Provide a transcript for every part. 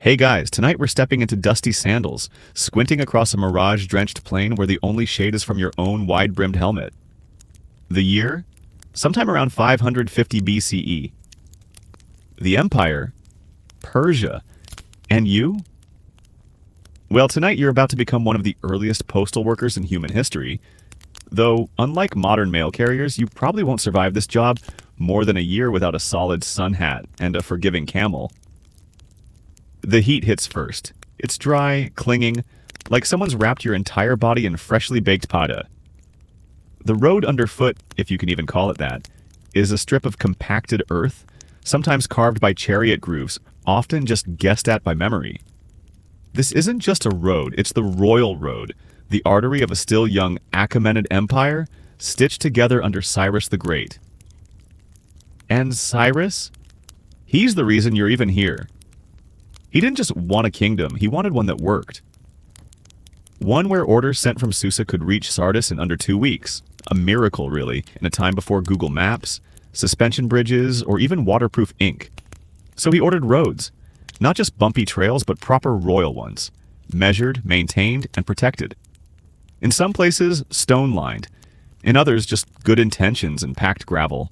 Hey guys, tonight we're stepping into dusty sandals, squinting across a mirage-drenched plain where the only shade is from your own wide-brimmed helmet. The year? Sometime around 550 BCE. The empire? Persia. And you? Well, tonight you're about to become one of the earliest postal workers in human history. Though, unlike modern mail carriers, you probably won't survive this job more than a year without a solid sun hat and a forgiving camel. The heat hits first. It's dry, clinging, like someone's wrapped your entire body in freshly baked pata. The road underfoot, if you can even call it that, is a strip of compacted earth, sometimes carved by chariot grooves, often just guessed at by memory. This isn't just a road, it's the royal road, the artery of a still young Achaemenid empire, stitched together under Cyrus the Great. And Cyrus? He's the reason you're even here. He didn't just want a kingdom, he wanted one that worked. One where orders sent from Susa could reach Sardis in under 2 weeks. A miracle, really, in a time before Google Maps, suspension bridges, or even waterproof ink. So he ordered roads. Not just bumpy trails, but proper royal ones. Measured, maintained, and protected. In some places, stone-lined. In others, just good intentions and packed gravel.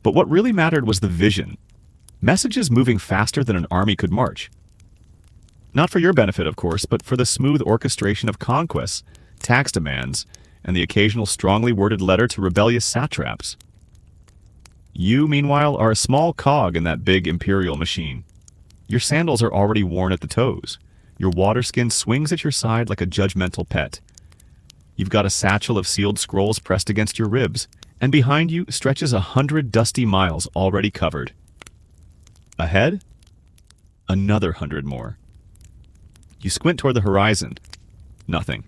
But what really mattered was the vision. Messages moving faster than an army could march. Not for your benefit, of course, but for the smooth orchestration of conquests, tax demands, and the occasional strongly worded letter to rebellious satraps. You, meanwhile, are a small cog in that big imperial machine. Your sandals are already worn at the toes. Your water skin swings at your side like a judgmental pet. You've got a satchel of sealed scrolls pressed against your ribs, and behind you stretches 100 dusty miles already covered. Ahead? Another 100 more. You squint toward the horizon. Nothing.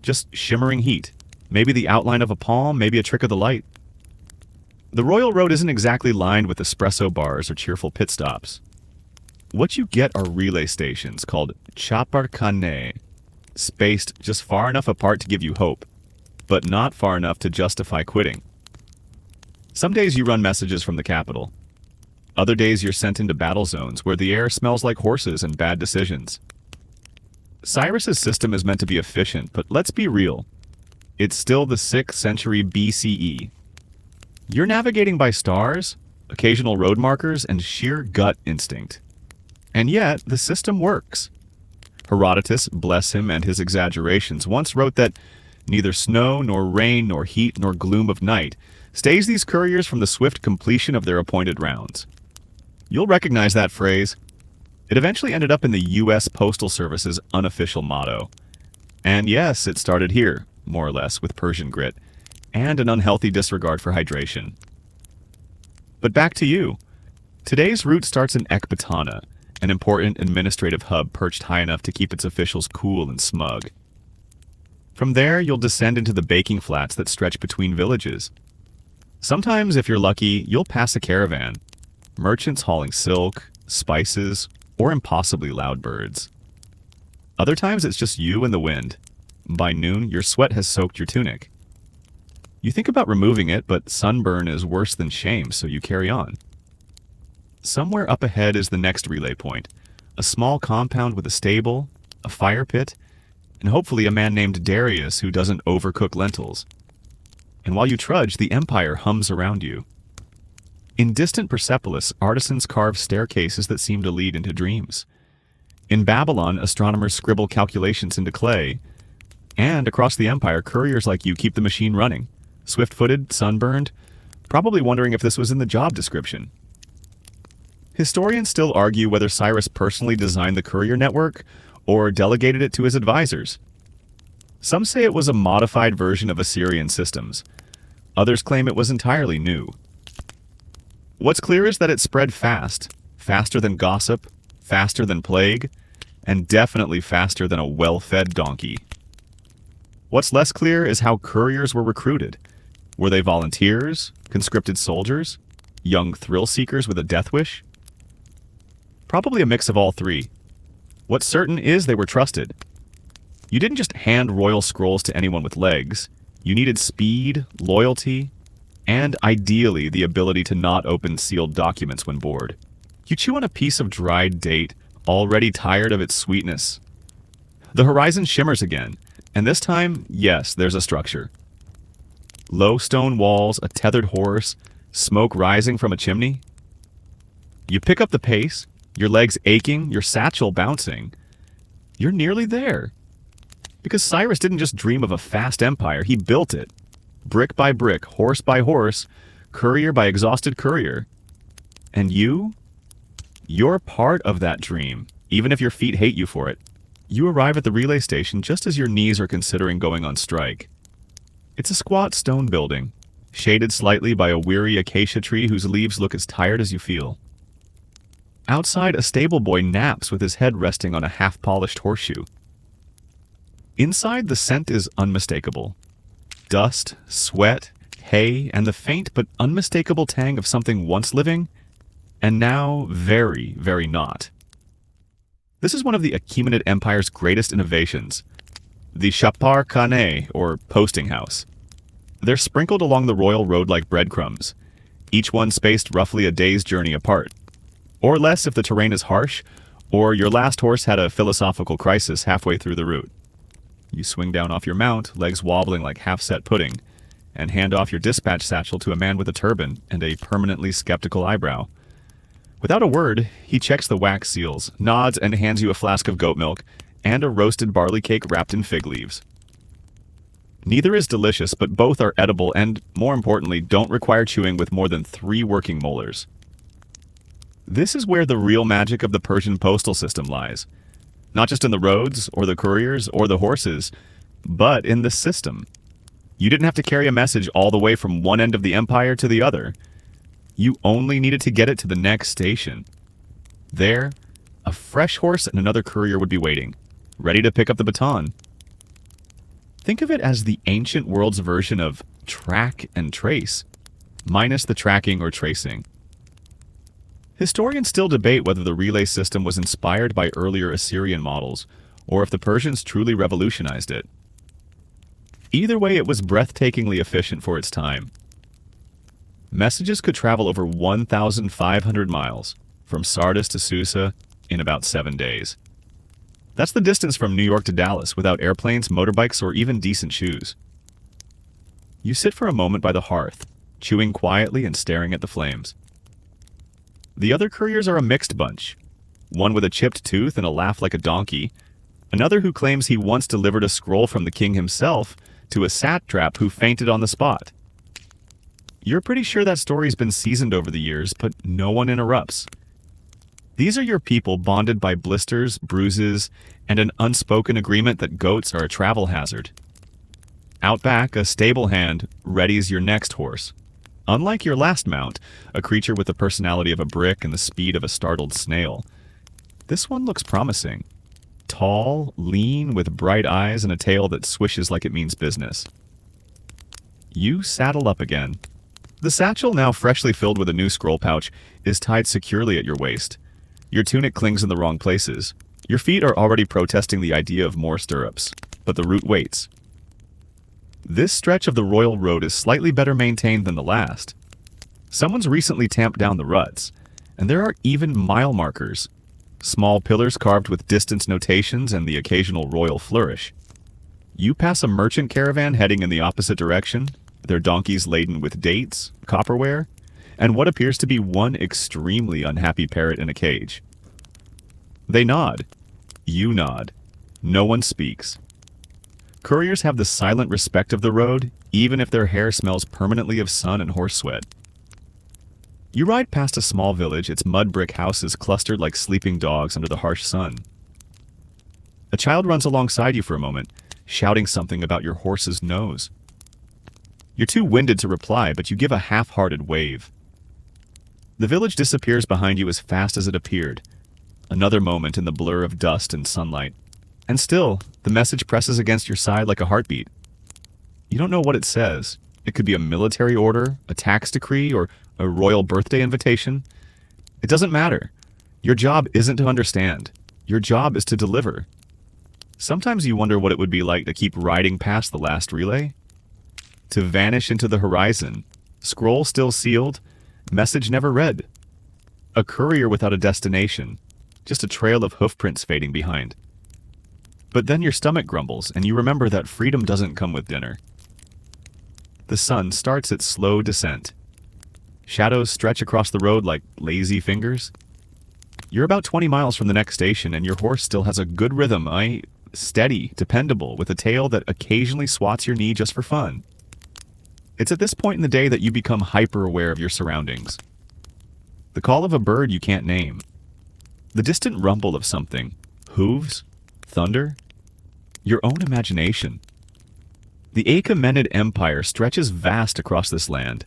Just shimmering heat. Maybe the outline of a palm, maybe a trick of the light. The Royal Road isn't exactly lined with espresso bars or cheerful pit stops. What you get are relay stations called chaparcane, spaced just far enough apart to give you hope, but not far enough to justify quitting. Some days you run messages from the capital. Other days you're sent into battle zones where the air smells like horses and bad decisions. Cyrus's system is meant to be efficient, but let's be real. It's still the 6th century BCE. You're navigating by stars, occasional road markers, and sheer gut instinct. And yet, the system works. Herodotus, bless him and his exaggerations, once wrote that neither snow, nor rain, nor heat, nor gloom of night stays these couriers from the swift completion of their appointed rounds. You'll recognize that phrase. It eventually ended up in the U.S. Postal Service's unofficial motto. And yes, it started here, more or less, with Persian grit, and an unhealthy disregard for hydration. But back to you. Today's route starts in Ecbatana, an important administrative hub perched high enough to keep its officials cool and smug. From there, you'll descend into the baking flats that stretch between villages. Sometimes, if you're lucky, you'll pass a caravan. Merchants hauling silk, spices, or impossibly loud birds. Other times it's just you and the wind. By noon, your sweat has soaked your tunic. You think about removing it, but sunburn is worse than shame, so you carry on. Somewhere up ahead is the next relay point, a small compound with a stable, a fire pit, and hopefully a man named Darius who doesn't overcook lentils. And while you trudge, the empire hums around you. In distant Persepolis, artisans carve staircases that seem to lead into dreams. In Babylon, astronomers scribble calculations into clay. And across the empire, couriers like you keep the machine running. Swift-footed, sunburned, probably wondering if this was in the job description. Historians still argue whether Cyrus personally designed the courier network or delegated it to his advisors. Some say it was a modified version of Assyrian systems. Others claim it was entirely new. What's clear is that it spread fast, faster than gossip, faster than plague, and definitely faster than a well-fed donkey. What's less clear is how couriers were recruited. Were they volunteers, conscripted soldiers, young thrill-seekers with a death wish? Probably a mix of all three. What's certain is they were trusted. You didn't just hand royal scrolls to anyone with legs. You needed speed, loyalty, and ideally the ability to not open sealed documents when bored. You chew on a piece of dried date, already tired of its sweetness. The horizon shimmers again, and this time, yes, there's a structure. Low stone walls, a tethered horse, smoke rising from a chimney. You pick up the pace, your legs aching, your satchel bouncing. You're nearly there. Because Cyrus didn't just dream of a fast empire, he built it. Brick by brick, horse by horse, courier by exhausted courier. And you're part of that dream, even if your feet hate you for it. You arrive at the relay station just as your knees are considering going on strike. It's a squat stone building, shaded slightly by a weary acacia tree whose leaves look as tired as you feel. Outside, a stable boy naps with his head resting on a half-polished horseshoe. Inside, the scent is unmistakable. Dust, sweat, hay, and the faint but unmistakable tang of something once living, and now very, very not. This is one of the Achaemenid Empire's greatest innovations, the chapar khane, or posting house. They're sprinkled along the royal road like breadcrumbs, each one spaced roughly a day's journey apart, or less if the terrain is harsh, or your last horse had a philosophical crisis halfway through the route. You swing down off your mount, legs wobbling like half-set pudding, and hand off your dispatch satchel to a man with a turban and a permanently skeptical eyebrow. Without a word, he checks the wax seals, nods, and hands you a flask of goat milk and a roasted barley cake wrapped in fig leaves. Neither is delicious, but both are edible and, more importantly, don't require chewing with more than 3 working molars. This is where the real magic of the Persian postal system lies. Not just in the roads, or the couriers, or the horses, but in the system. You didn't have to carry a message all the way from one end of the empire to the other. You only needed to get it to the next station. There, a fresh horse and another courier would be waiting, ready to pick up the baton. Think of it as the ancient world's version of track and trace, minus the tracking or tracing. Historians still debate whether the relay system was inspired by earlier Assyrian models, or if the Persians truly revolutionized it. Either way, it was breathtakingly efficient for its time. Messages could travel over 1,500 miles, from Sardis to Susa, in about 7 days. That's the distance from New York to Dallas without airplanes, motorbikes, or even decent shoes. You sit for a moment by the hearth, chewing quietly and staring at the flames. The other couriers are a mixed bunch, one with a chipped tooth and a laugh like a donkey, another who claims he once delivered a scroll from the king himself to a satrap who fainted on the spot. You're pretty sure that story's been seasoned over the years, but no one interrupts. These are your people bonded by blisters, bruises, and an unspoken agreement that goats are a travel hazard. Out back, a stable hand readies your next horse. Unlike your last mount, a creature with the personality of a brick and the speed of a startled snail, this one looks promising. Tall, lean, with bright eyes and a tail that swishes like it means business. You saddle up again. The satchel, now freshly filled with a new scroll pouch, is tied securely at your waist. Your tunic clings in the wrong places. Your feet are already protesting the idea of more stirrups, but the route waits. This stretch of the royal road is slightly better maintained than the last. Someone's recently tamped down the ruts, and there are even mile markers. Small pillars carved with distance notations and the occasional royal flourish. You pass a merchant caravan heading in the opposite direction, their donkeys laden with dates, copperware, and what appears to be one extremely unhappy parrot in a cage. They nod. You nod. No one speaks. Couriers have the silent respect of the road, even if their hair smells permanently of sun and horse sweat. You ride past a small village, its mud brick houses clustered like sleeping dogs under the harsh sun. A child runs alongside you for a moment, shouting something about your horse's nose. You're too winded to reply, but you give a half-hearted wave. The village disappears behind you as fast as it appeared. Another moment in the blur of dust and sunlight. And still, the message presses against your side like a heartbeat. You don't know what it says. It could be a military order, a tax decree, or a royal birthday invitation. It doesn't matter. Your job isn't to understand. Your job is to deliver. Sometimes you wonder what it would be like to keep riding past the last relay. To vanish into the horizon. Scroll still sealed. Message never read. A courier without a destination. just a trail of hoofprints fading behind. But then your stomach grumbles, and you remember that freedom doesn't come with dinner. The sun starts its slow descent. Shadows stretch across the road like lazy fingers. You're about 20 miles from the next station, and your horse still has a good rhythm, steady, dependable, with a tail that occasionally swats your knee just for fun. It's at this point in the day that you become hyper-aware of your surroundings. The call of a bird you can't name. The distant rumble of something. Hooves? Thunder? Your own imagination. The Achaemenid Empire stretches vast across this land,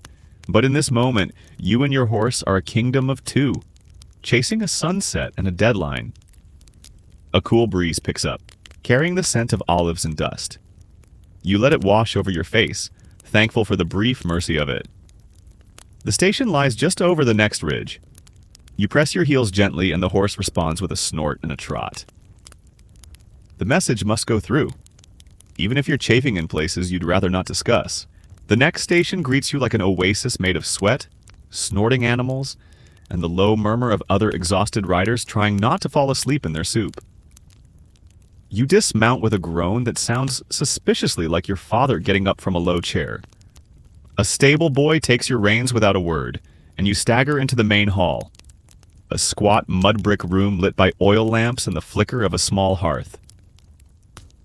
but in this moment, you and your horse are a kingdom of two, chasing a sunset and a deadline. A cool breeze picks up, carrying the scent of olives and dust. You let it wash over your face, thankful for the brief mercy of it. The station lies just over the next ridge. You press your heels gently, and the horse responds with a snort and a trot. The message must go through, even if you're chafing in places you'd rather not discuss. The next station greets you like an oasis made of sweat, snorting animals, and the low murmur of other exhausted riders trying not to fall asleep in their soup. You dismount with a groan that sounds suspiciously like your father getting up from a low chair. A stable boy takes your reins without a word, and you stagger into the main hall. A squat mud brick room lit by oil lamps and the flicker of a small hearth.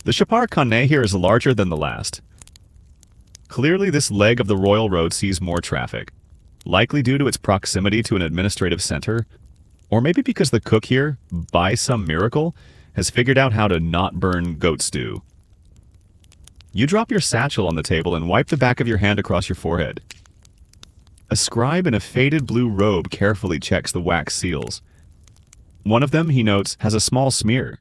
The Chapar Khane here is larger than the last. Clearly, this leg of the royal road sees more traffic, likely due to its proximity to an administrative center, or maybe because the cook here, by some miracle, has figured out how to not burn goat stew. You drop your satchel on the table and wipe the back of your hand across your forehead. A scribe in a faded blue robe carefully checks the wax seals. One of them, he notes, has a small smear.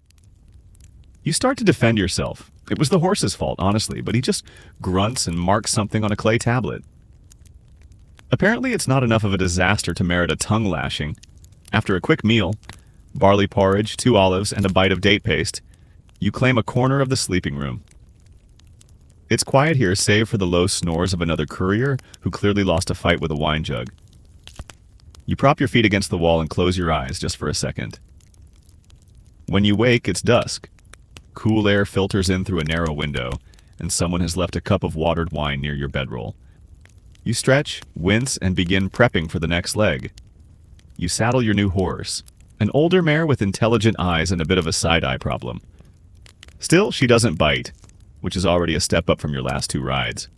You start to defend yourself. It was the horse's fault, honestly, but he just grunts and marks something on a clay tablet. Apparently, it's not enough of a disaster to merit a tongue lashing. After a quick meal, barley porridge, 2 olives, and a bite of date paste, you claim a corner of the sleeping room. It's quiet here, save for the low snores of another courier who clearly lost a fight with a wine jug. You prop your feet against the wall and close your eyes just for a second. When you wake, it's dusk. Cool air filters in through a narrow window, and someone has left a cup of watered wine near your bedroll. You stretch, wince, and begin prepping for the next leg. You saddle your new horse, an older mare with intelligent eyes and a bit of a side-eye problem. Still, she doesn't bite, which is already a step up from your last 2 rides.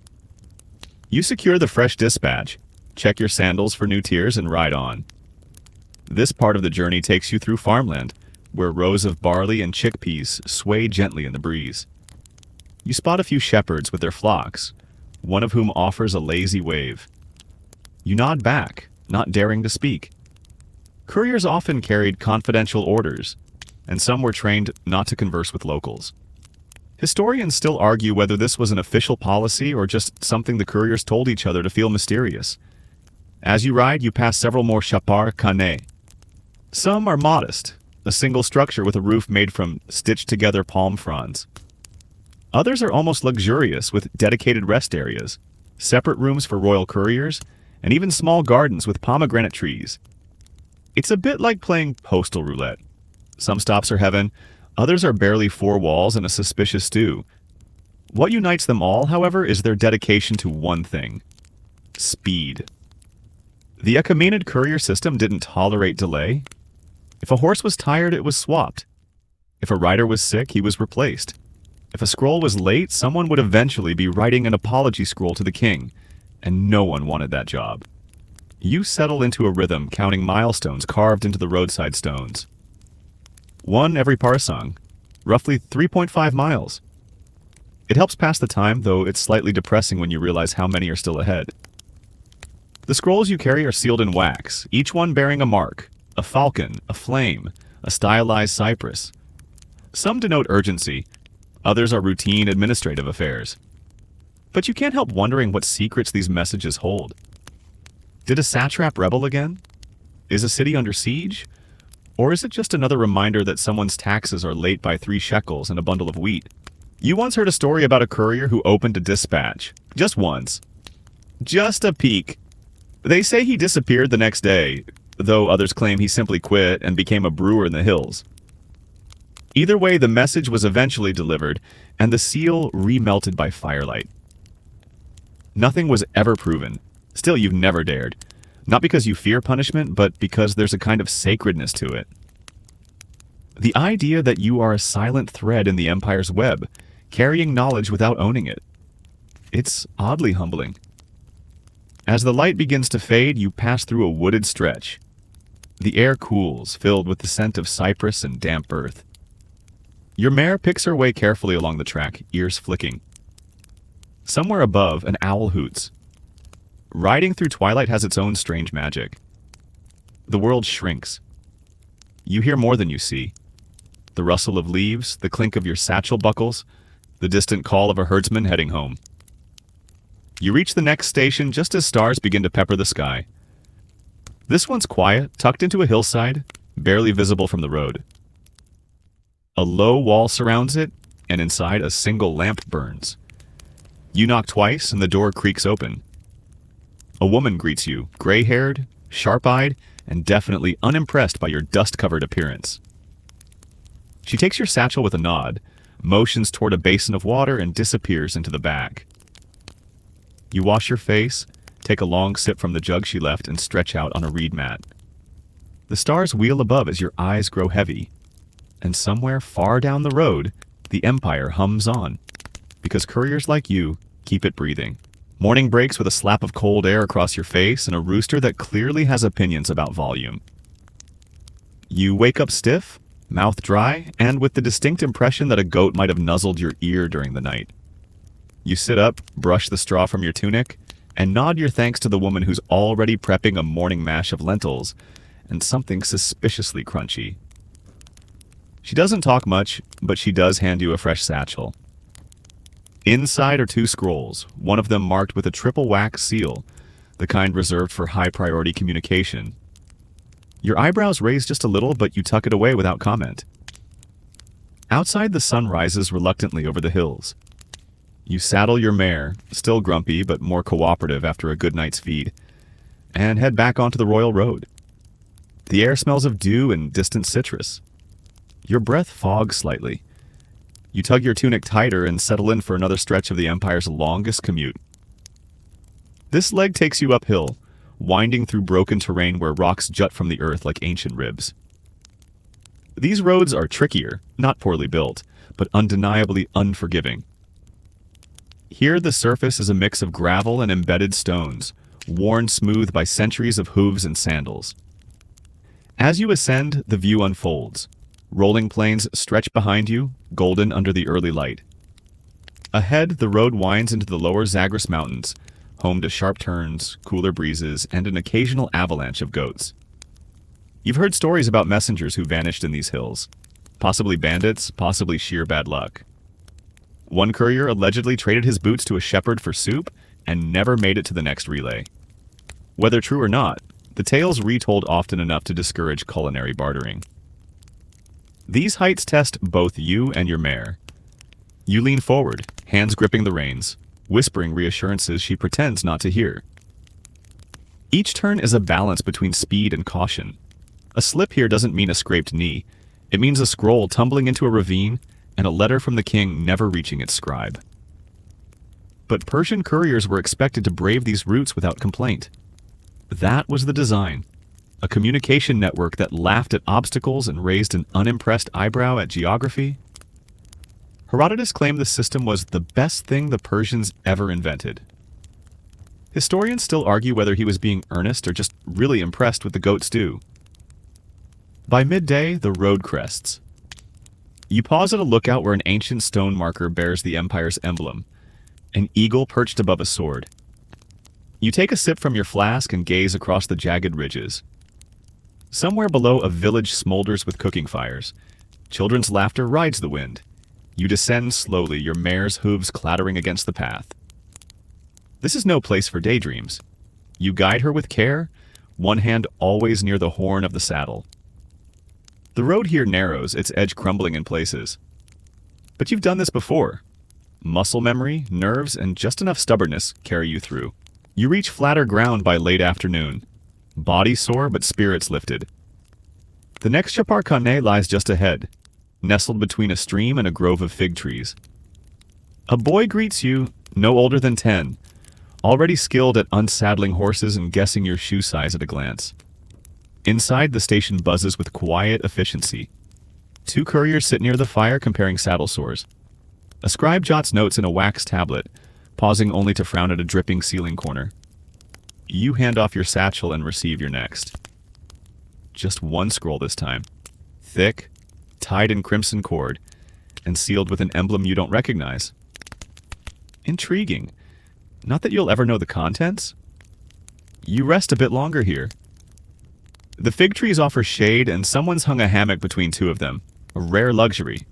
You secure the fresh dispatch, check your sandals for new tiers, and ride on. This part of the journey takes you through farmland, where rows of barley and chickpeas sway gently in the breeze. You spot a few shepherds with their flocks, one of whom offers a lazy wave. You nod back, not daring to speak. Couriers often carried confidential orders, and some were trained not to converse with locals. Historians still argue whether this was an official policy or just something the couriers told each other to feel mysterious. As you ride, you pass several more Chapar Khane. Some are modest, a single structure with a roof made from stitched-together palm fronds. Others are almost luxurious, with dedicated rest areas, separate rooms for royal couriers, and even small gardens with pomegranate trees. It's a bit like playing Postal roulette. Some stops are heaven, others are barely 4 walls and a suspicious stew. What unites them all, however, is their dedication to one thing: speed. The Achaemenid courier system didn't tolerate delay. If a horse was tired, it was swapped. If a rider was sick, he was replaced. If a scroll was late, someone would eventually be writing an apology scroll to the king, and no one wanted that job. You settle into a rhythm, counting milestones carved into the roadside stones. 1 every parsang, roughly 3.5 miles. It helps pass the time, though it's slightly depressing when you realize how many are still ahead. The scrolls you carry are sealed in wax, each one bearing a mark: a falcon, a flame, a stylized cypress. Some denote urgency, others are routine administrative affairs. But you can't help wondering what secrets these messages hold. Did a satrap rebel again? Is a city under siege? Or is it just another reminder that someone's taxes are late by 3 shekels and a bundle of wheat? You once heard a story about a courier who opened a dispatch. Just once. Just a peek. They say he disappeared the next day. though others claim he simply quit and became a brewer in the hills. Either way, the message was eventually delivered, and the seal remelted by firelight. Nothing was ever proven. Still, you've never dared. Not because you fear punishment, but because there's a kind of sacredness to it. The idea that you are a silent thread in the Empire's web, carrying knowledge without owning it. It's oddly humbling. As the light begins to fade, you pass through a wooded stretch. The air cools, filled with the scent of cypress and damp earth. Your mare picks her way carefully along the track, ears flicking. Somewhere above, an owl hoots. Riding through twilight has its own strange magic. The world shrinks. You hear more than you see. The rustle of leaves, the clink of your satchel buckles, the distant call of a herdsman heading home. You reach the next station just as stars begin to pepper the sky. This one's quiet, tucked into a hillside, barely visible from the road. A low wall surrounds it, and inside a single lamp burns. You knock twice, and the door creaks open. A woman greets you, gray-haired, sharp-eyed, and definitely unimpressed by your dust-covered appearance. She takes your satchel with a nod, motions toward a basin of water, and disappears into the back. You wash your face, take a long sip from the jug she left, and stretch out on a reed mat. The stars wheel above as your eyes grow heavy. And somewhere far down the road, the Empire hums on, because couriers like you keep it breathing. Morning breaks with a slap of cold air across your face and a rooster that clearly has opinions about volume. You wake up stiff, mouth dry, and with the distinct impression that a goat might have nuzzled your ear during the night. You sit up, brush the straw from your tunic, and nod your thanks to the woman who's already prepping a morning mash of lentils and something suspiciously crunchy. She doesn't talk much, but she does hand you a fresh satchel. Inside are 2 scrolls, one of them marked with a triple wax seal, the kind reserved for high-priority communication. Your eyebrows raise just a little, but you tuck it away without comment. Outside, the sun rises reluctantly over the hills. You saddle your mare, still grumpy but more cooperative after a good night's feed, and head back onto the Royal Road. The air smells of dew and distant citrus. Your breath fogs slightly. You tug your tunic tighter and settle in for another stretch of the Empire's longest commute. This leg takes you uphill, winding through broken terrain where rocks jut from the earth like ancient ribs. These roads are trickier, not poorly built, but undeniably unforgiving. Here the surface is a mix of gravel and embedded stones, worn smooth by centuries of hooves and sandals. As you ascend, the view unfolds. Rolling plains stretch behind you, golden under the early light. Ahead, the road winds into the lower Zagros Mountains, home to sharp turns, cooler breezes, and an occasional avalanche of goats. You've heard stories about messengers who vanished in these hills. Possibly bandits, possibly sheer bad luck. One courier allegedly traded his boots to a shepherd for soup and never made it to the next relay. Whether true or not, the tale's retold often enough to discourage culinary bartering. These heights test both you and your mare. You lean forward, hands gripping the reins, whispering reassurances she pretends not to hear. Each turn is a balance between speed and caution. A slip here doesn't mean a scraped knee. It means a scroll tumbling into a ravine and a letter from the king never reaching its scribe. But Persian couriers were expected to brave these routes without complaint. That was the design. A communication network that laughed at obstacles and raised an unimpressed eyebrow at geography. Herodotus claimed the system was the best thing the Persians ever invented. Historians still argue whether he was being earnest or just really impressed with the goat stew. By midday, the road crests. You pause at a lookout where an ancient stone marker bears the Empire's emblem, an eagle perched above a sword. You take a sip from your flask and gaze across the jagged ridges. Somewhere below, a village smolders with cooking fires. Children's laughter rides the wind. You descend slowly, your mare's hooves clattering against the path. This is no place for daydreams. You guide her with care, one hand always near the horn of the saddle. The road here narrows, its edge crumbling in places. But you've done this before. Muscle memory, nerves, and just enough stubbornness carry you through. You reach flatter ground by late afternoon. body sore but spirits lifted. The next Chapar Khane lies just ahead, nestled between a stream and a grove of fig trees. A boy greets you, no older than 10, already skilled at unsaddling horses and guessing your shoe size at a glance. Inside, the station buzzes with quiet efficiency. 2 couriers sit near the fire comparing saddle sores. A scribe jots notes in a wax tablet, pausing only to frown at a dripping ceiling corner. You hand off your satchel and receive your next. Just one scroll this time. Thick, tied in crimson cord, and sealed with an emblem you don't recognize. Intriguing. Not that you'll ever know the contents. You rest a bit longer here. The fig trees offer shade, and someone's hung a hammock between 2 of them, a rare luxury.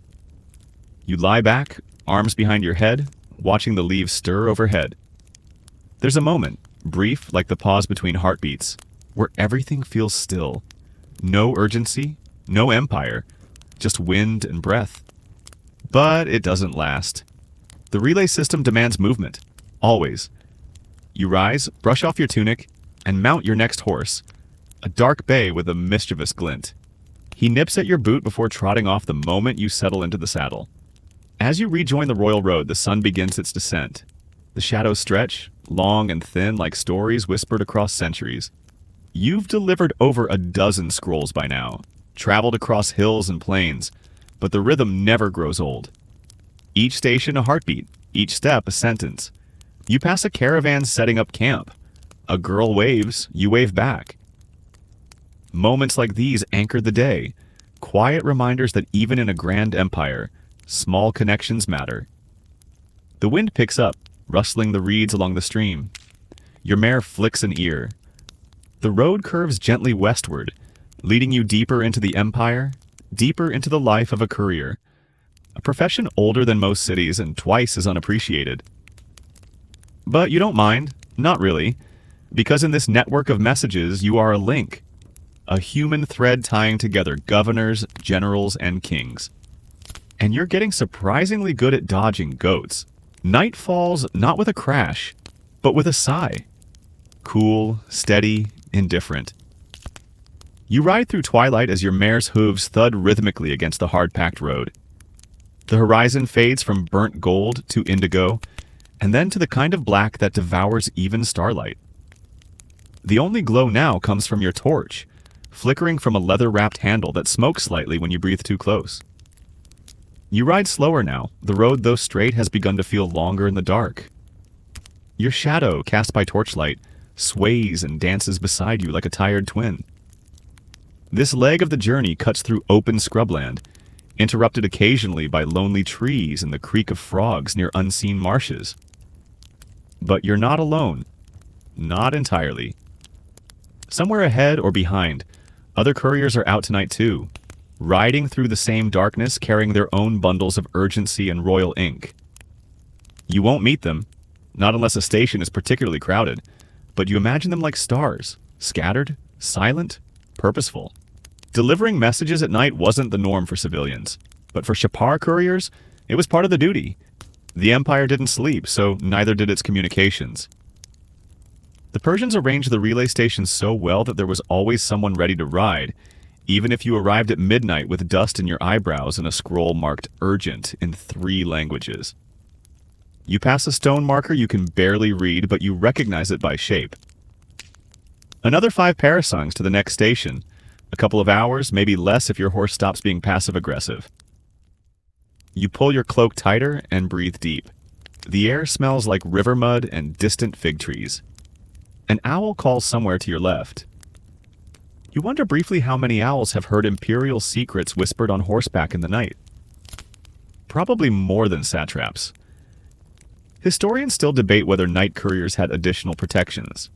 You lie back, arms behind your head, watching the leaves stir overhead. There's a moment, brief like the pause between heartbeats, where everything feels still. No urgency, no empire, just wind and breath. But it doesn't last. The relay system demands movement, always. You rise, brush off your tunic, and mount your next horse, a dark bay with a mischievous glint. He nips at your boot before trotting off the moment you settle into the saddle. As you rejoin the royal road, the sun begins its descent. The shadows stretch, long and thin like stories whispered across centuries. You've delivered over a dozen scrolls by now, traveled across hills and plains, but the rhythm never grows old. Each station a heartbeat, each step a sentence. You pass a caravan setting up camp. A girl waves, you wave back. Moments like these anchor the day, quiet reminders that even in a grand empire, small connections matter. The wind picks up, rustling the reeds along the stream. Your mare flicks an ear. The road curves gently westward, leading you deeper into the empire, deeper into the life of a courier. A profession older than most cities and twice as unappreciated. But you don't mind, not really, because in this network of messages you are a link. A human thread tying together governors, generals, and kings. And you're getting surprisingly good at dodging goats. Night falls not with a crash, but with a sigh. Cool, steady, indifferent. You ride through twilight as your mare's hooves thud rhythmically against the hard-packed road. The horizon fades from burnt gold to indigo, and then to the kind of black that devours even starlight. The only glow now comes from your torch, flickering from a leather-wrapped handle that smokes slightly when you breathe too close. You ride slower now. The road, though straight, has begun to feel longer in the dark. Your shadow, cast by torchlight, sways and dances beside you like a tired twin. This leg of the journey cuts through open scrubland, interrupted occasionally by lonely trees and the creak of frogs near unseen marshes. But you're not alone. Not entirely. Somewhere ahead or behind, other couriers are out tonight too, riding through the same darkness, carrying their own bundles of urgency and royal ink. You won't meet them, not unless a station is particularly crowded, but you imagine them like stars, scattered, silent, purposeful. Delivering messages at night wasn't the norm for civilians, but for Chapar couriers, it was part of the duty. The empire didn't sleep, so neither did its communications. The Persians arranged the relay stations so well that there was always someone ready to ride, even if you arrived at midnight with dust in your eyebrows and a scroll marked urgent in 3 languages. You pass a stone marker you can barely read, but you recognize it by shape. Another 5 parasangs to the next station. A couple of hours, maybe less if your horse stops being passive-aggressive. You pull your cloak tighter and breathe deep. The air smells like river mud and distant fig trees. An owl calls somewhere to your left. You wonder briefly how many owls have heard imperial secrets whispered on horseback in the night. Probably more than satraps. Historians still debate whether night couriers had additional protections.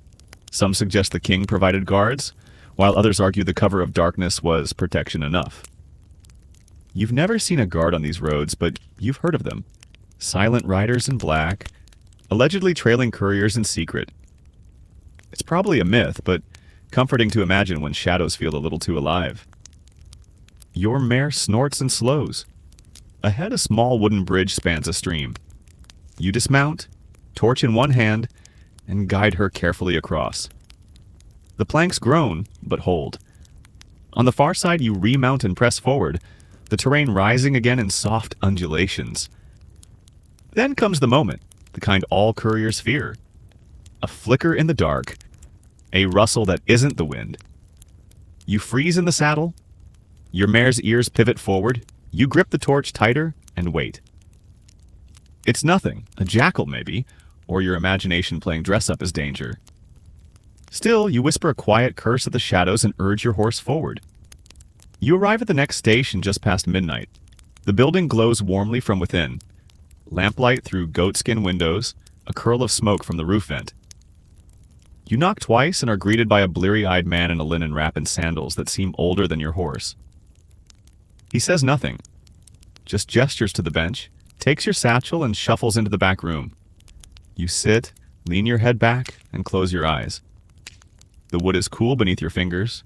Some suggest the king provided guards, while others argue the cover of darkness was protection enough. You've never seen a guard on these roads, but you've heard of them. Silent riders in black, allegedly trailing couriers in secret. It's probably a myth, but comforting to imagine when shadows feel a little too alive. Your mare snorts and slows. Ahead, a small wooden bridge spans a stream. You dismount, torch in one hand, and guide her carefully across. The planks groan, but hold. On the far side, you remount and press forward, the terrain rising again in soft undulations. Then comes the moment, the kind all couriers fear. A flicker in the dark, a rustle that isn't the wind. You freeze in the saddle, your mare's ears pivot forward, you grip the torch tighter and wait. It's nothing, a jackal maybe, or your imagination playing dress-up as danger. Still, you whisper a quiet curse at the shadows and urge your horse forward. You arrive at the next station just past midnight. The building glows warmly from within. Lamplight through goatskin windows, a curl of smoke from the roof vent. You knock twice and are greeted by a bleary-eyed man in a linen wrap and sandals that seem older than your horse. He says nothing, just gestures to the bench, takes your satchel and shuffles into the back room. You sit, lean your head back, and close your eyes. The wood is cool beneath your fingers.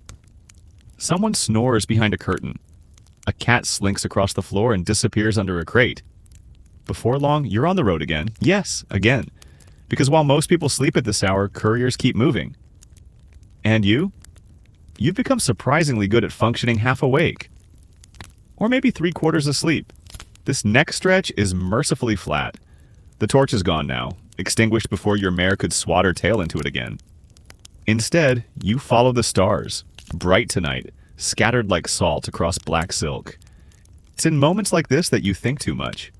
Someone snores behind a curtain. A cat slinks across the floor and disappears under a crate. Before long, you're on the road again. Yes, again. Because while most people sleep at this hour, couriers keep moving. And you? You've become surprisingly good at functioning half awake. Or maybe 3/4 asleep. This next stretch is mercifully flat. The torch is gone now, extinguished before your mare could swat her tail into it again. Instead, you follow the stars, bright tonight, scattered like salt across black silk. It's in moments like this that you think too much.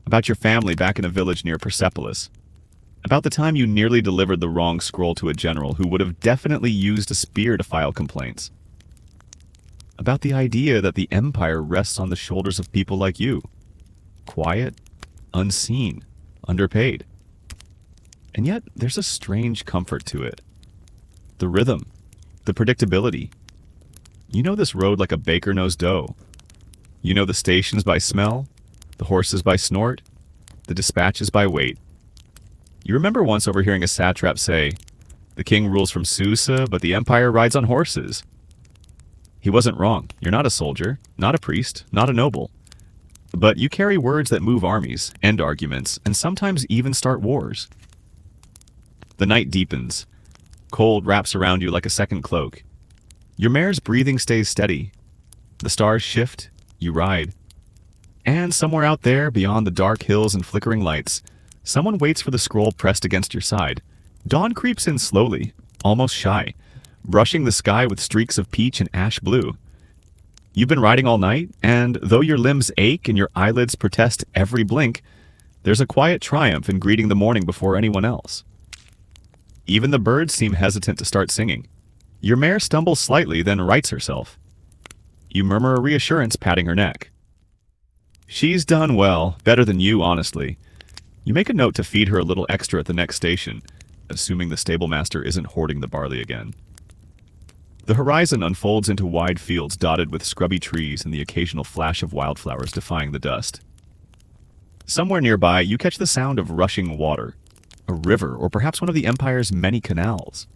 About your family back in a village near Persepolis. About the time you nearly delivered the wrong scroll to a general who would have definitely used a spear to file complaints. About the idea that the empire rests on the shoulders of people like you. Quiet, unseen, underpaid. And yet, there's a strange comfort to it. The rhythm, the predictability. You know this road like a baker knows dough. You know the stations by smell, the horses by snort, the dispatches by weight. You remember once overhearing a satrap say, "The king rules from Susa, but the empire rides on horses." He wasn't wrong. You're not a soldier, not a priest, not a noble. But you carry words that move armies, end arguments, and sometimes even start wars. The night deepens. Cold wraps around you like a second cloak. Your mare's breathing stays steady. The stars shift, you ride. And somewhere out there, beyond the dark hills and flickering lights, someone waits for the scroll pressed against your side. Dawn creeps in slowly, almost shy, brushing the sky with streaks of peach and ash blue. You've been riding all night, and though your limbs ache and your eyelids protest every blink, there's a quiet triumph in greeting the morning before anyone else. Even the birds seem hesitant to start singing. Your mare stumbles slightly, then rights herself. You murmur a reassurance, patting her neck. She's done well, better than you, honestly. You make a note to feed her a little extra at the next station, assuming the stablemaster isn't hoarding the barley again. The horizon unfolds into wide fields dotted with scrubby trees and the occasional flash of wildflowers defying the dust. Somewhere nearby, you catch the sound of rushing water, a river, or perhaps one of the Empire's many canals.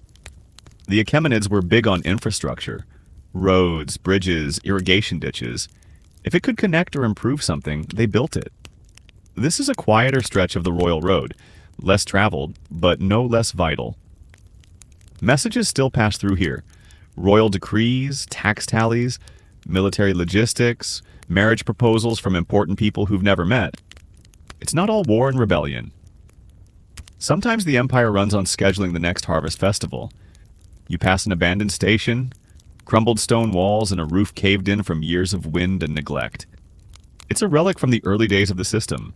The Achaemenids were big on infrastructure, roads, bridges, irrigation ditches. If it could connect or improve something, they built it. This is a quieter stretch of the Royal Road, less traveled, but no less vital. Messages still pass through here. Royal decrees, tax tallies, military logistics, marriage proposals from important people who've never met. It's not all war and rebellion. Sometimes the Empire runs on scheduling the next harvest festival. You pass an abandoned station, crumbled stone walls, and a roof caved in from years of wind and neglect. It's a relic from the early days of the system.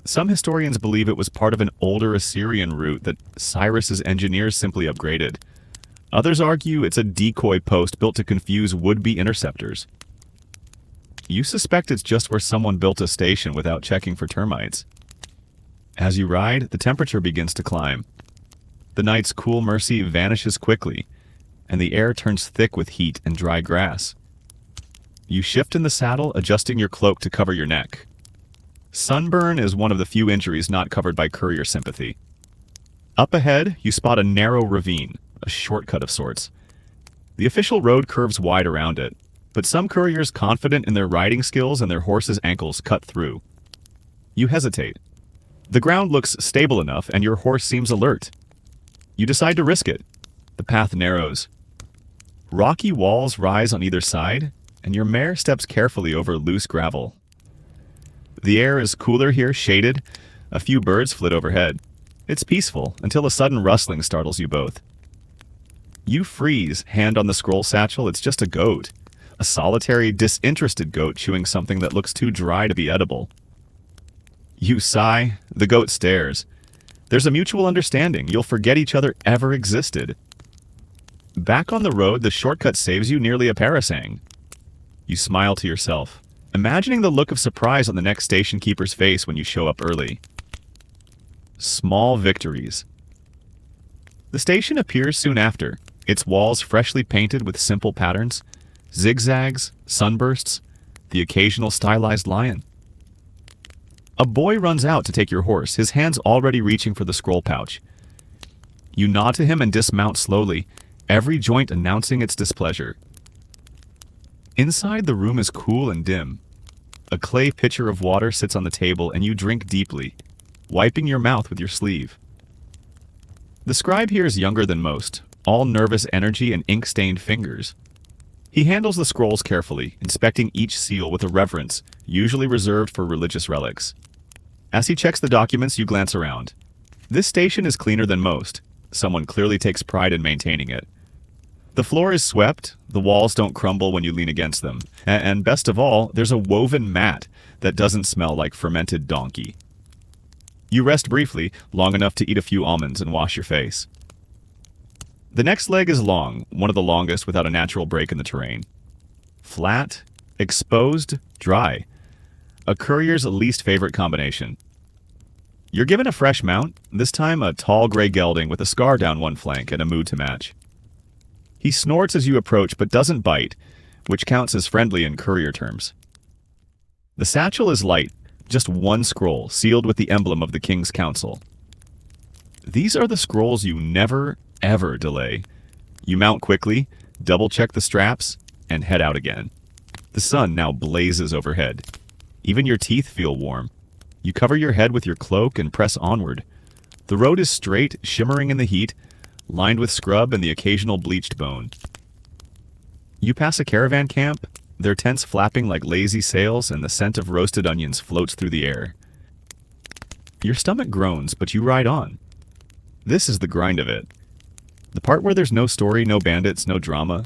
Some historians believe it was part of an older Assyrian route that Cyrus's engineers simply upgraded. Others argue it's a decoy post built to confuse would-be interceptors. You suspect it's just where someone built a station without checking for termites. As you ride, the temperature begins to climb. The night's cool mercy vanishes quickly, and the air turns thick with heat and dry grass. You shift in the saddle, adjusting your cloak to cover your neck. Sunburn is one of the few injuries not covered by courier sympathy. Up ahead, you spot a narrow ravine, a shortcut of sorts. The official road curves wide around it, but some couriers confident in their riding skills and their horses' ankles cut through. You hesitate. The ground looks stable enough and your horse seems alert. You decide to risk it. The path narrows. Rocky walls rise on either side, and your mare steps carefully over loose gravel. The air is cooler here, shaded. A few birds flit overhead. It's peaceful until a sudden rustling startles you both. You freeze, hand on the scroll satchel. It's just a goat. A solitary, disinterested goat chewing something that looks too dry to be edible. You sigh. The goat stares. There's a mutual understanding. You'll forget each other ever existed. Back on the road, the shortcut saves you nearly a parasang. You smile to yourself, imagining the look of surprise on the next station keeper's face when you show up early. Small victories. The station appears soon after, its walls freshly painted with simple patterns, zigzags, sunbursts, the occasional stylized lion. A boy runs out to take your horse, his hands already reaching for the scroll pouch. You nod to him and dismount slowly, every joint announcing its displeasure. Inside, the room is cool and dim. A clay pitcher of water sits on the table and you drink deeply, wiping your mouth with your sleeve. The scribe here is younger than most, all nervous energy and ink-stained fingers. He handles the scrolls carefully, inspecting each seal with a reverence, usually reserved for religious relics. As he checks the documents, you glance around. This station is cleaner than most. Someone clearly takes pride in maintaining it. The floor is swept, the walls don't crumble when you lean against them, and best of all, there's a woven mat that doesn't smell like fermented donkey. You rest briefly, long enough to eat a few almonds and wash your face. The next leg is long, one of the longest without a natural break in the terrain. Flat, exposed, dry. A courier's least favorite combination. You're given a fresh mount, this time a tall gray gelding with a scar down one flank and a mood to match. He snorts as you approach but doesn't bite, which counts as friendly in courier terms. The satchel is light, just one scroll, sealed with the emblem of the King's Council. These are the scrolls you never, ever delay. You mount quickly, double-check the straps, and head out again. The sun now blazes overhead. Even your teeth feel warm. You cover your head with your cloak and press onward. The road is straight, shimmering in the heat, lined with scrub and the occasional bleached bone. You pass a caravan camp, their tents flapping like lazy sails, and the scent of roasted onions floats through the air. Your stomach groans, but you ride on. This is the grind of it. The part where there's no story, no bandits, no drama.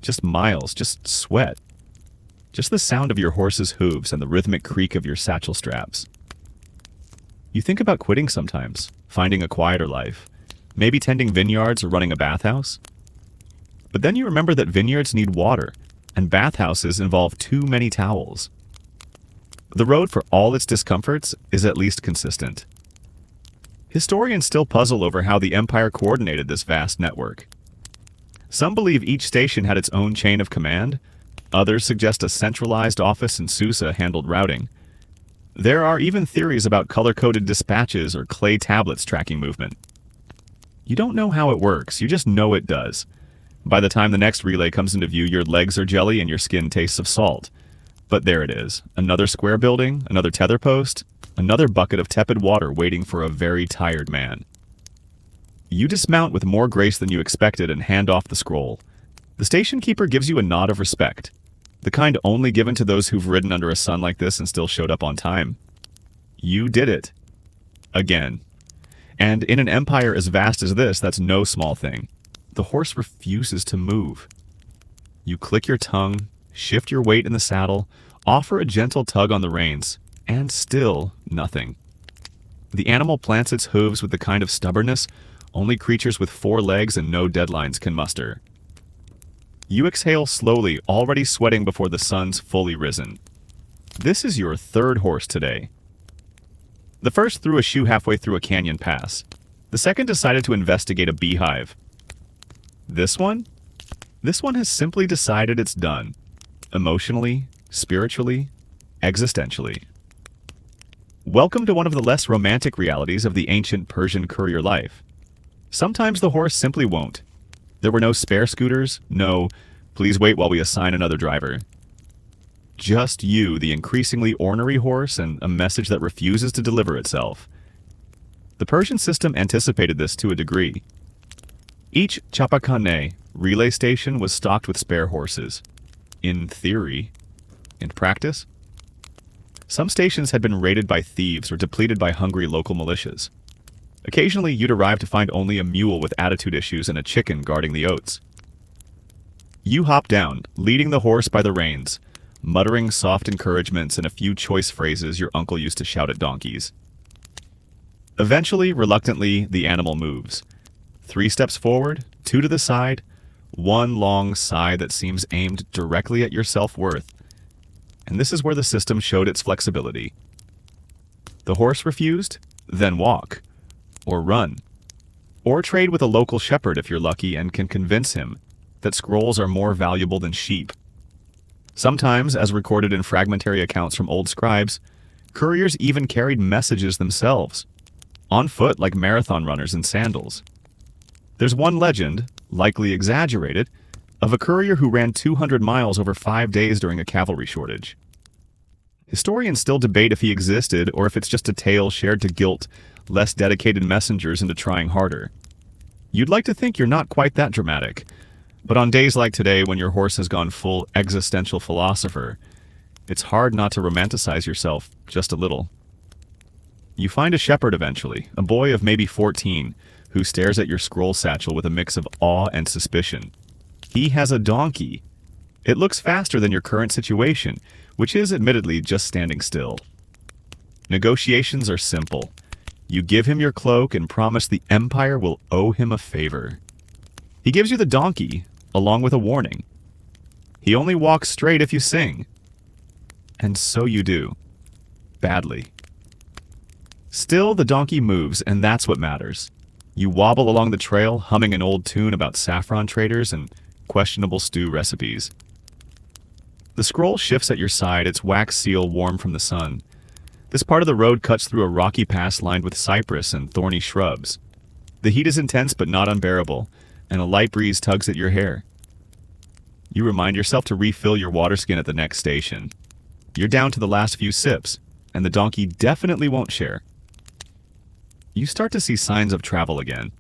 Just miles, just sweat. Just the sound of your horse's hooves and the rhythmic creak of your satchel straps. You think about quitting sometimes, finding a quieter life. Maybe tending vineyards or running a bathhouse. But then you remember that vineyards need water, and bathhouses involve too many towels. The road, for all its discomforts, is at least consistent. Historians still puzzle over how the Empire coordinated this vast network. Some believe each station had its own chain of command. Others suggest a centralized office in Susa handled routing. There are even theories about color-coded dispatches or clay tablets tracking movement. You don't know how it works, you just know it does. By the time the next relay comes into view, your legs are jelly and your skin tastes of salt. But there it is, another square building, another tether post, another bucket of tepid water waiting for a very tired man. You dismount with more grace than you expected and hand off the scroll. The station keeper gives you a nod of respect, the kind only given to those who've ridden under a sun like this and still showed up on time. You did it. Again. And in an empire as vast as this, that's no small thing. The horse refuses to move. You click your tongue, shift your weight in the saddle, offer a gentle tug on the reins, and still nothing. The animal plants its hooves with the kind of stubbornness only creatures with 4 legs and no deadlines can muster. You exhale slowly, already sweating before the sun's fully risen. This is your 3rd horse today. The first threw a shoe halfway through a canyon pass. The second decided to investigate a beehive. This one? This one has simply decided it's done. Emotionally, spiritually, existentially. Welcome to one of the less romantic realities of the ancient Persian courier life. Sometimes the horse simply won't. There were no spare scooters, no, please wait while we assign another driver. Just you, the increasingly ornery horse, and a message that refuses to deliver itself. The Persian system anticipated this to a degree. Each chapakane relay station was stocked with spare horses. In theory. In practice, some stations had been raided by thieves or depleted by hungry local militias. Occasionally, you'd arrive to find only a mule with attitude issues and a chicken guarding the oats. You hop down, leading the horse by the reins, muttering soft encouragements and a few choice phrases your uncle used to shout at donkeys. Eventually, reluctantly, the animal moves. 3 steps forward, 2 to the side, one long sigh that seems aimed directly at your self-worth. And this is where the system showed its flexibility. The horse refused, then walk, or run, or trade with a local shepherd if you're lucky and can convince him that scrolls are more valuable than sheep. Sometimes, as recorded in fragmentary accounts from old scribes, couriers even carried messages themselves, on foot like marathon runners in sandals. There's one legend, likely exaggerated, of a courier who ran 200 miles over 5 days during a cavalry shortage. Historians still debate if he existed or if it's just a tale shared to guilt less dedicated messengers into trying harder. You'd like to think you're not quite that dramatic, but on days like today when your horse has gone full existential philosopher, it's hard not to romanticize yourself just a little. You find a shepherd eventually, a boy of maybe 14, who stares at your scroll satchel with a mix of awe and suspicion. He has a donkey. It looks faster than your current situation, which is admittedly just standing still. Negotiations are simple. You give him your cloak and promise the Empire will owe him a favor. He gives you the donkey, along with a warning. He only walks straight if you sing. And so you do. Badly. Still, the donkey moves, and that's what matters. You wobble along the trail, humming an old tune about saffron traders and questionable stew recipes. The scroll shifts at your side, its wax seal warm from the sun. This part of the road cuts through a rocky pass lined with cypress and thorny shrubs. The heat is intense but not unbearable, and a light breeze tugs at your hair. You remind yourself to refill your water skin at the next station. You're down to the last few sips, and the donkey definitely won't share. You start to see signs of travel again.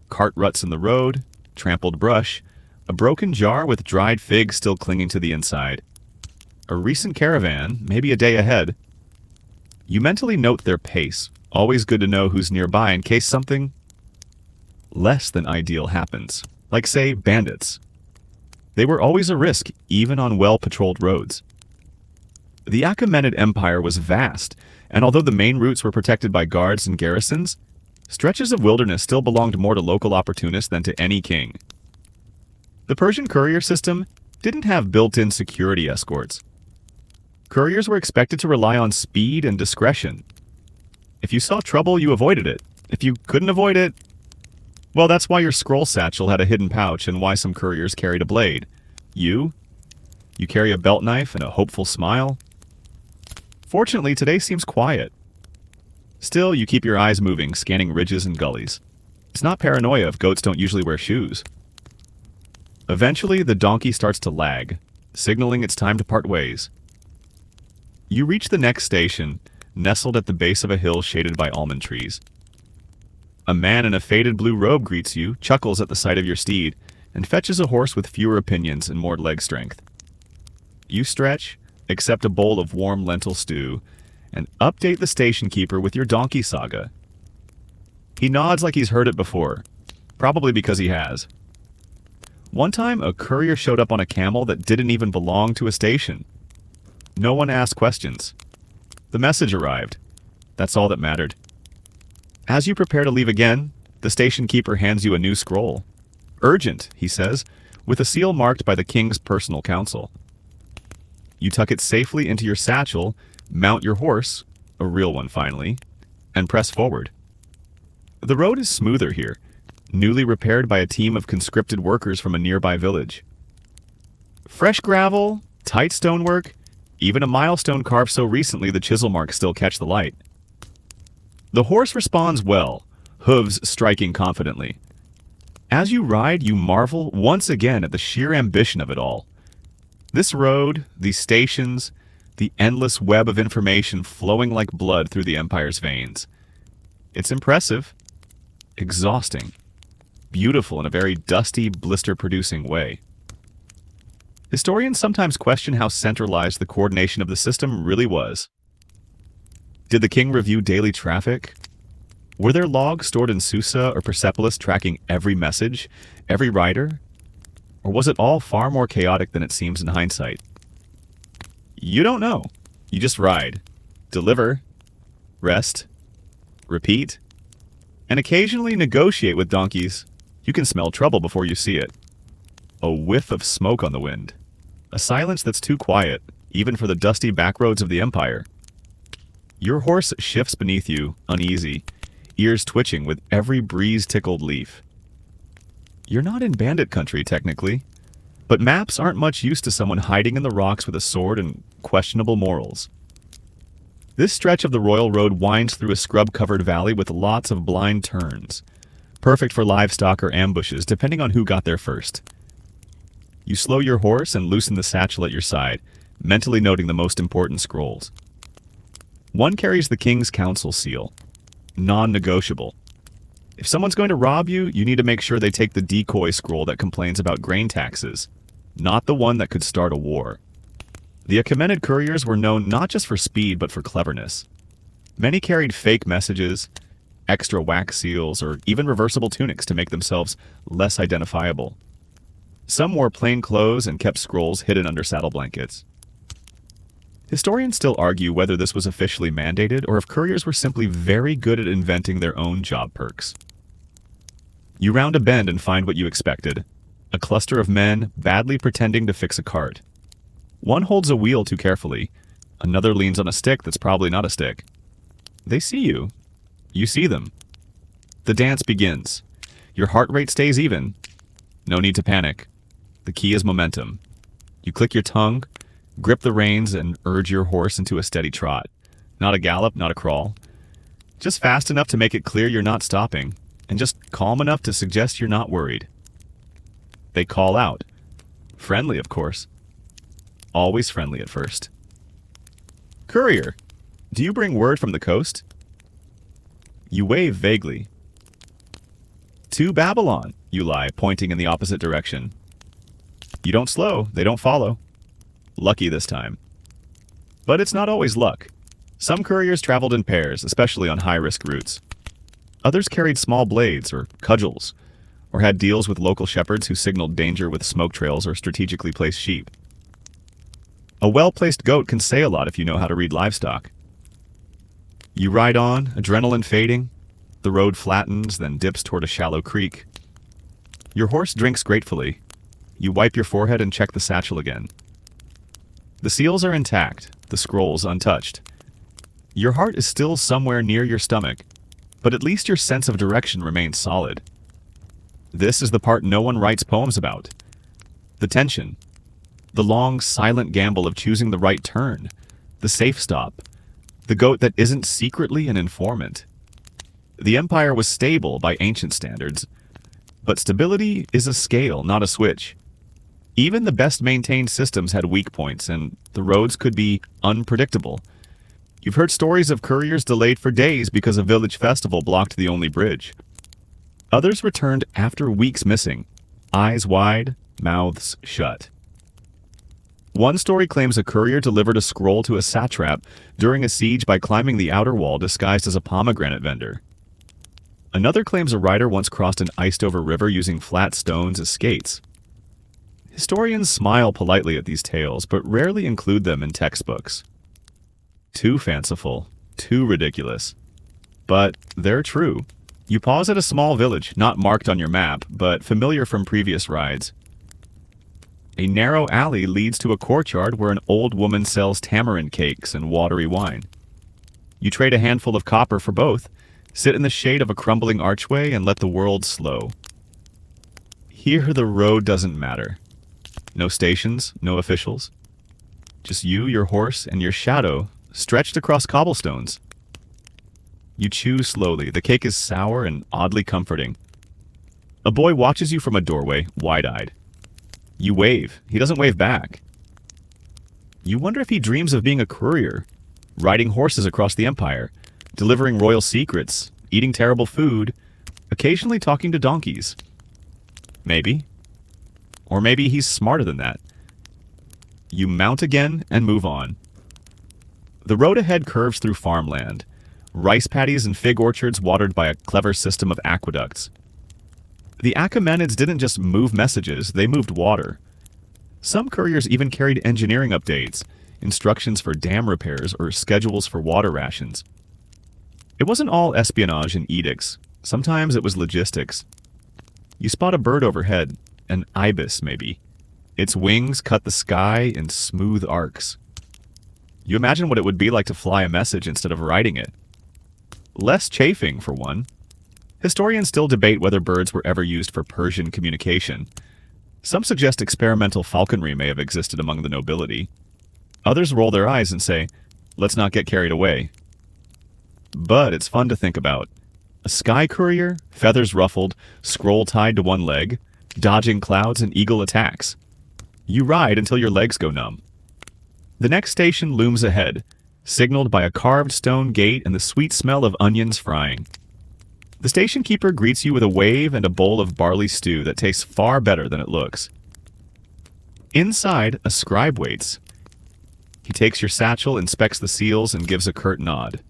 Cart ruts in the road, trampled brush, a broken jar with dried figs still clinging to the inside. A recent caravan, maybe a day ahead. You mentally note their pace, always good to know who's nearby in case something less than ideal happens, like say bandits. They were always a risk, even on well-patrolled roads. The Achaemenid Empire was vast, and although the main routes were protected by guards and garrisons, stretches of wilderness still belonged more to local opportunists than to any king. The Persian courier system didn't have built-in security escorts. Couriers were expected to rely on speed and discretion. If you saw trouble, you avoided it. If you couldn't avoid it, well, that's why your scroll satchel had a hidden pouch and why some couriers carried a blade. You carry a belt knife and a hopeful smile. Fortunately, today seems quiet. Still, you keep your eyes moving, scanning ridges and gullies. It's not paranoia if goats don't usually wear shoes. Eventually, the donkey starts to lag, signaling it's time to part ways. You reach the next station, nestled at the base of a hill shaded by almond trees. A man in a faded blue robe greets you, chuckles at the sight of your steed, and fetches a horse with fewer opinions and more leg strength. You stretch, accept a bowl of warm lentil stew, and update the station keeper with your donkey saga. He nods like he's heard it before, probably because he has. One time, a courier showed up on a camel that didn't even belong to a station. No one asked questions. The message arrived. That's all that mattered. As you prepare to leave again, the station keeper hands you a new scroll. Urgent, he says, with a seal marked by the king's personal counsel. You tuck it safely into your satchel, mount your horse, a real one finally, and press forward. The road is smoother here, newly repaired by a team of conscripted workers from a nearby village. Fresh gravel, tight stonework, even a milestone carved so recently the chisel marks still catch the light. The horse responds well, hooves striking confidently. As you ride, you marvel once again at the sheer ambition of it all. This road, these stations, the endless web of information flowing like blood through the Empire's veins. It's impressive, exhausting, beautiful in a very dusty, blister-producing way. Historians sometimes question how centralized the coordination of the system really was. Did the king review daily traffic? Were there logs stored in Susa or Persepolis tracking every message, every rider? Or was it all far more chaotic than it seems in hindsight? You don't know. You just ride, deliver, rest, repeat, and occasionally negotiate with donkeys. You can smell trouble before you see it. A whiff of smoke on the wind. A silence that's too quiet, even for the dusty backroads of the empire. Your horse shifts beneath you, uneasy, ears twitching with every breeze-tickled leaf. You're not in bandit country, technically, but maps aren't much use to someone hiding in the rocks with a sword and questionable morals. This stretch of the Royal Road winds through a scrub-covered valley with lots of blind turns, perfect for livestock or ambushes, depending on who got there first. You slow your horse and loosen the satchel at your side, mentally noting the most important scrolls. One carries the King's Council seal, non-negotiable. If someone's going to rob you, you need to make sure they take the decoy scroll that complains about grain taxes, not the one that could start a war. The Achaemenid couriers were known not just for speed, but for cleverness. Many carried fake messages, extra wax seals, or even reversible tunics to make themselves less identifiable. Some wore plain clothes and kept scrolls hidden under saddle blankets. Historians still argue whether this was officially mandated or if couriers were simply very good at inventing their own job perks. You round a bend and find what you expected: a cluster of men badly pretending to fix a cart. One holds a wheel too carefully, another leans on a stick that's probably not a stick. They see you. You see them. The dance begins. Your heart rate stays even. No need to panic. The key is momentum. You click your tongue, grip the reins, and urge your horse into a steady trot. Not a gallop, not a crawl. Just fast enough to make it clear you're not stopping, and just calm enough to suggest you're not worried. They call out. Friendly, of course. Always friendly at first. Courier, do you bring word from the coast? You wave vaguely. To Babylon, you lie, pointing in the opposite direction. You don't slow, they don't follow. Lucky this time. But it's not always luck. Some couriers traveled in pairs, especially on high-risk routes. Others carried small blades or cudgels, or had deals with local shepherds who signaled danger with smoke trails or strategically placed sheep. A well-placed goat can say a lot if you know how to read livestock. You ride on, adrenaline fading. The road flattens, then dips toward a shallow creek. Your horse drinks gratefully. You wipe your forehead and check the satchel again. The seals are intact, the scrolls untouched. Your heart is still somewhere near your stomach, but at least your sense of direction remains solid. This is the part no one writes poems about. The tension. The long, silent gamble of choosing the right turn. The safe stop. The goat that isn't secretly an informant. The empire was stable by ancient standards, but stability is a scale, not a switch. Even the best-maintained systems had weak points, and the roads could be unpredictable. You've heard stories of couriers delayed for days because a village festival blocked the only bridge. Others returned after weeks missing, eyes wide, mouths shut. One story claims a courier delivered a scroll to a satrap during a siege by climbing the outer wall disguised as a pomegranate vendor. Another claims a rider once crossed an iced-over river using flat stones as skates. Historians smile politely at these tales, but rarely include them in textbooks. Too fanciful, too ridiculous. But they're true. You pause at a small village, not marked on your map, but familiar from previous rides. A narrow alley leads to a courtyard where an old woman sells tamarind cakes and watery wine. You trade a handful of copper for both, sit in the shade of a crumbling archway, and let the world slow. Here the road doesn't matter. No stations, no officials. Just you, your horse, and your shadow stretched across cobblestones. You chew slowly. The cake is sour and oddly comforting. A boy watches you from a doorway, wide-eyed. You wave. He doesn't wave back. You wonder if he dreams of being a courier, riding horses across the empire, delivering royal secrets, eating terrible food, occasionally talking to donkeys. Maybe. Or maybe he's smarter than that. You mount again and move on. The road ahead curves through farmland, rice paddies and fig orchards watered by a clever system of aqueducts. The Achaemenids didn't just move messages, they moved water. Some couriers even carried engineering updates, instructions for dam repairs, or schedules for water rations. It wasn't all espionage and edicts. Sometimes it was logistics. You spot a bird overhead, an ibis maybe. Its wings cut the sky in smooth arcs. You imagine what it would be like to fly a message instead of writing it. Less chafing, for one. Historians still debate whether birds were ever used for Persian communication. Some suggest experimental falconry may have existed among the nobility. Others roll their eyes and say, let's not get carried away. But it's fun to think about. A sky courier, feathers ruffled, scroll tied to one leg, dodging clouds and eagle attacks. You ride until your legs go numb. The next station looms ahead, signaled by a carved stone gate and the sweet smell of onions frying. The station keeper greets you with a wave and a bowl of barley stew that tastes far better than it looks. Inside, a scribe waits. He takes your satchel, inspects the seals, and gives a curt nod.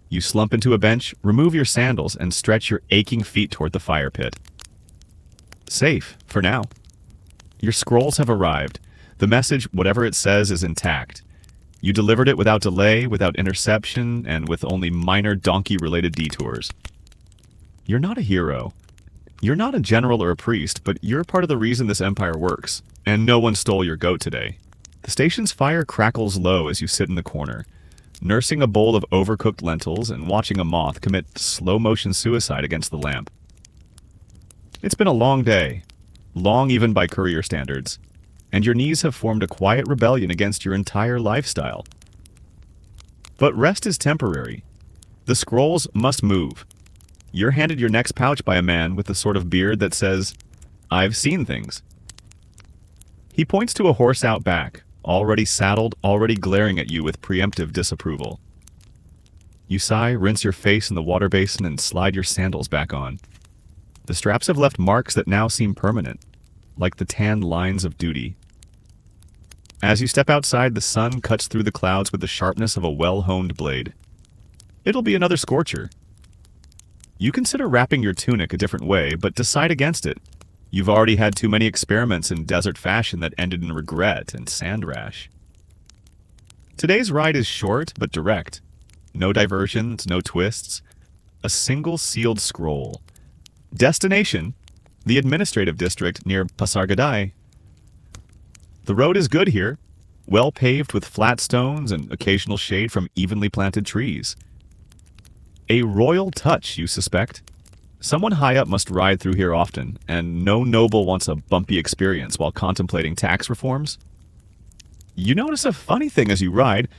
You slump into a bench, remove your sandals, and stretch your aching feet toward the fire pit. Safe, for now. Your scrolls have arrived. The message, whatever it says, is intact. You delivered it without delay, without interception, and with only minor donkey-related detours. You're not a hero. You're not a general or a priest, but you're part of the reason this empire works. And no one stole your goat today. The station's fire crackles low as you sit in the corner, nursing a bowl of overcooked lentils and watching a moth commit slow-motion suicide against the lamp. It's been a long day, long even by courier standards, and your knees have formed a quiet rebellion against your entire lifestyle. But rest is temporary. The scrolls must move. You're handed your next pouch by a man with the sort of beard that says, "I've seen things." He points to a horse out back, already saddled, already glaring at you with preemptive disapproval. You sigh, rinse your face in the water basin, and slide your sandals back on. The straps have left marks that now seem permanent, like the tanned lines of duty. As you step outside, the sun cuts through the clouds with the sharpness of a well-honed blade. It'll be another scorcher. You consider wrapping your tunic a different way, but decide against it. You've already had too many experiments in desert fashion that ended in regret and sand rash. Today's ride is short but direct. No diversions, no twists. A single sealed scroll. Destination: the administrative district near Pasargadae. The road is good here, well paved with flat stones and occasional shade from evenly planted trees. A royal touch, you suspect. Someone high up must ride through here often, and no noble wants a bumpy experience while contemplating tax reforms. You notice a funny thing as you ride.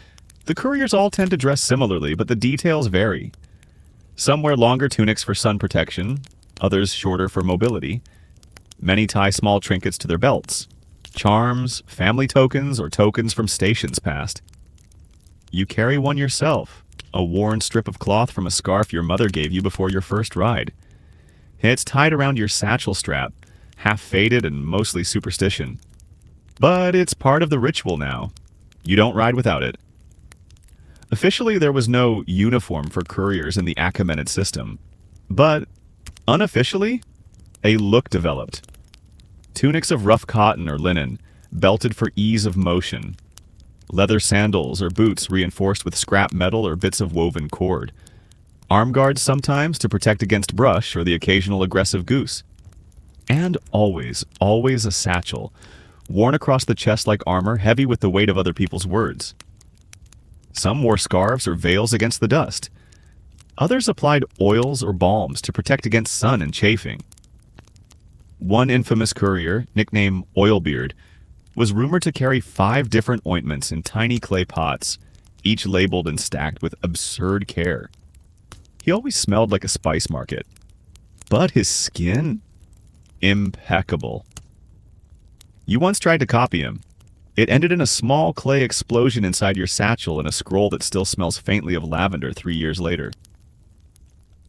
The couriers all tend to dress similarly, but the details vary. Some wear longer tunics for sun protection, others shorter for mobility. Many tie small trinkets to their belts. Charms, family tokens, or tokens from stations past. You carry one yourself, a worn strip of cloth from a scarf your mother gave you before your first ride. It's tied around your satchel strap, half faded and mostly superstition. But it's part of the ritual now. You don't ride without it. Officially, there was no uniform for couriers in the Achaemenid system. But unofficially, a look developed. Tunics of rough cotton or linen, belted for ease of motion. Leather sandals or boots reinforced with scrap metal or bits of woven cord. Arm guards sometimes to protect against brush or the occasional aggressive goose. And always, always a satchel, worn across the chest like armor, heavy with the weight of other people's words. Some wore scarves or veils against the dust. Others applied oils or balms to protect against sun and chafing. One infamous courier, nicknamed Oilbeard, was rumored to carry 5 different ointments in tiny clay pots, each labeled and stacked with absurd care. He always smelled like a spice market. But his skin? Impeccable. You once tried to copy him. It ended in a small clay explosion inside your satchel and a scroll that still smells faintly of lavender 3 years later.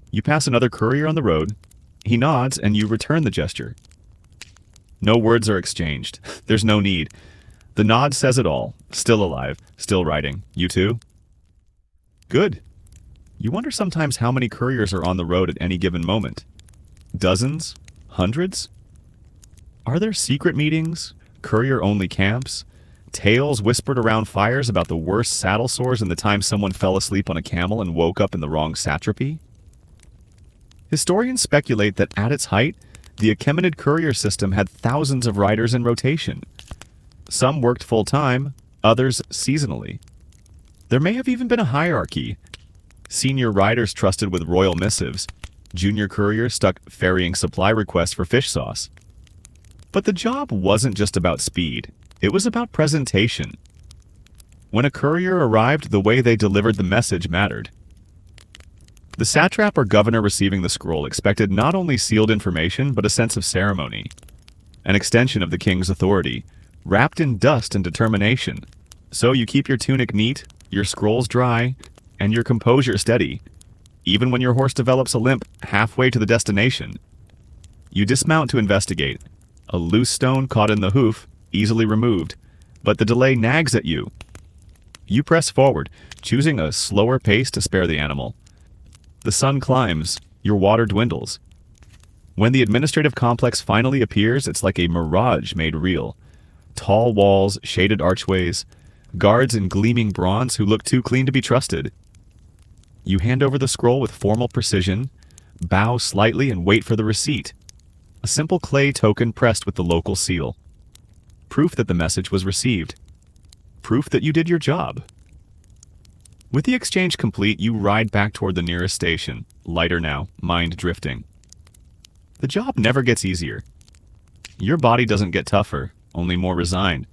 You pass another courier on the road. He nods and you return the gesture. No words are exchanged. There's no need. The nod says it all. Still alive, still writing. You too? Good. You wonder sometimes how many couriers are on the road at any given moment. Dozens? Hundreds? Are there secret meetings? Courier-only camps? Tales whispered around fires about the worst saddle sores and the time someone fell asleep on a camel and woke up in the wrong satrapy? Historians speculate that at its height, the Achaemenid courier system had thousands of riders in rotation. Some worked full-time, others seasonally. There may have even been a hierarchy. Senior riders trusted with royal missives, junior couriers stuck ferrying supply requests for fish sauce. But the job wasn't just about speed, it was about presentation. When a courier arrived, the way they delivered the message mattered. The satrap or governor receiving the scroll expected not only sealed information, but a sense of ceremony, an extension of the king's authority, wrapped in dust and determination. So you keep your tunic neat, your scrolls dry, and your composure steady, even when your horse develops a limp halfway to the destination. You dismount to investigate. A loose stone caught in the hoof, easily removed, but the delay nags at you. You press forward, choosing a slower pace to spare the animal. The sun climbs, your water dwindles. When the administrative complex finally appears, it's like a mirage made real. Tall walls, shaded archways, guards in gleaming bronze who look too clean to be trusted. You hand over the scroll with formal precision, bow slightly and wait for the receipt. A simple clay token pressed with the local seal. Proof that the message was received. Proof that you did your job. With the exchange complete, you ride back toward the nearest station, lighter now, mind drifting. The job never gets easier. Your body doesn't get tougher, only more resigned.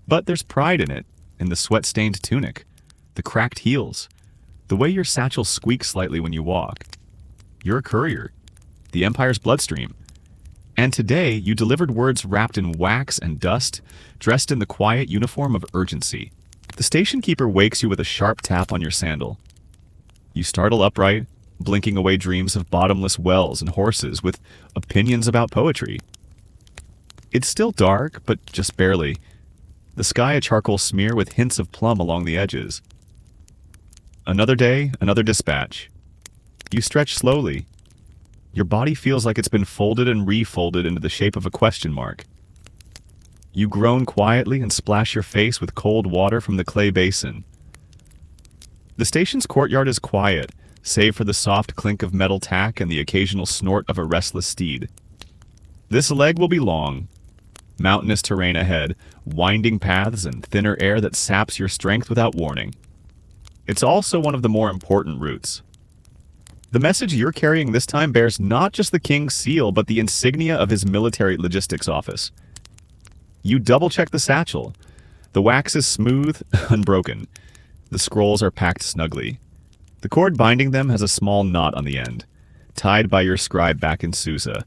But there's pride in it, in the sweat-stained tunic, the cracked heels, the way your satchel squeaks slightly when you walk. You're a courier, the Empire's bloodstream. And today, you delivered words wrapped in wax and dust, dressed in the quiet uniform of urgency. The station keeper wakes you with a sharp tap on your sandal. You startle upright, blinking away dreams of bottomless wells and horses with opinions about poetry. It's still dark, but just barely. The sky a charcoal smear with hints of plum along the edges. Another day, another dispatch. You stretch slowly. Your body feels like it's been folded and refolded into the shape of a question mark. You groan quietly and splash your face with cold water from the clay basin. The station's courtyard is quiet, save for the soft clink of metal tack and the occasional snort of a restless steed. This leg will be long. Mountainous terrain ahead, winding paths and thinner air that saps your strength without warning. It's also one of the more important routes. The message you're carrying this time bears not just the king's seal, but the insignia of his military logistics office. You double-check the satchel. The wax is smooth, unbroken. The scrolls are packed snugly. The cord binding them has a small knot on the end, tied by your scribe back in Susa.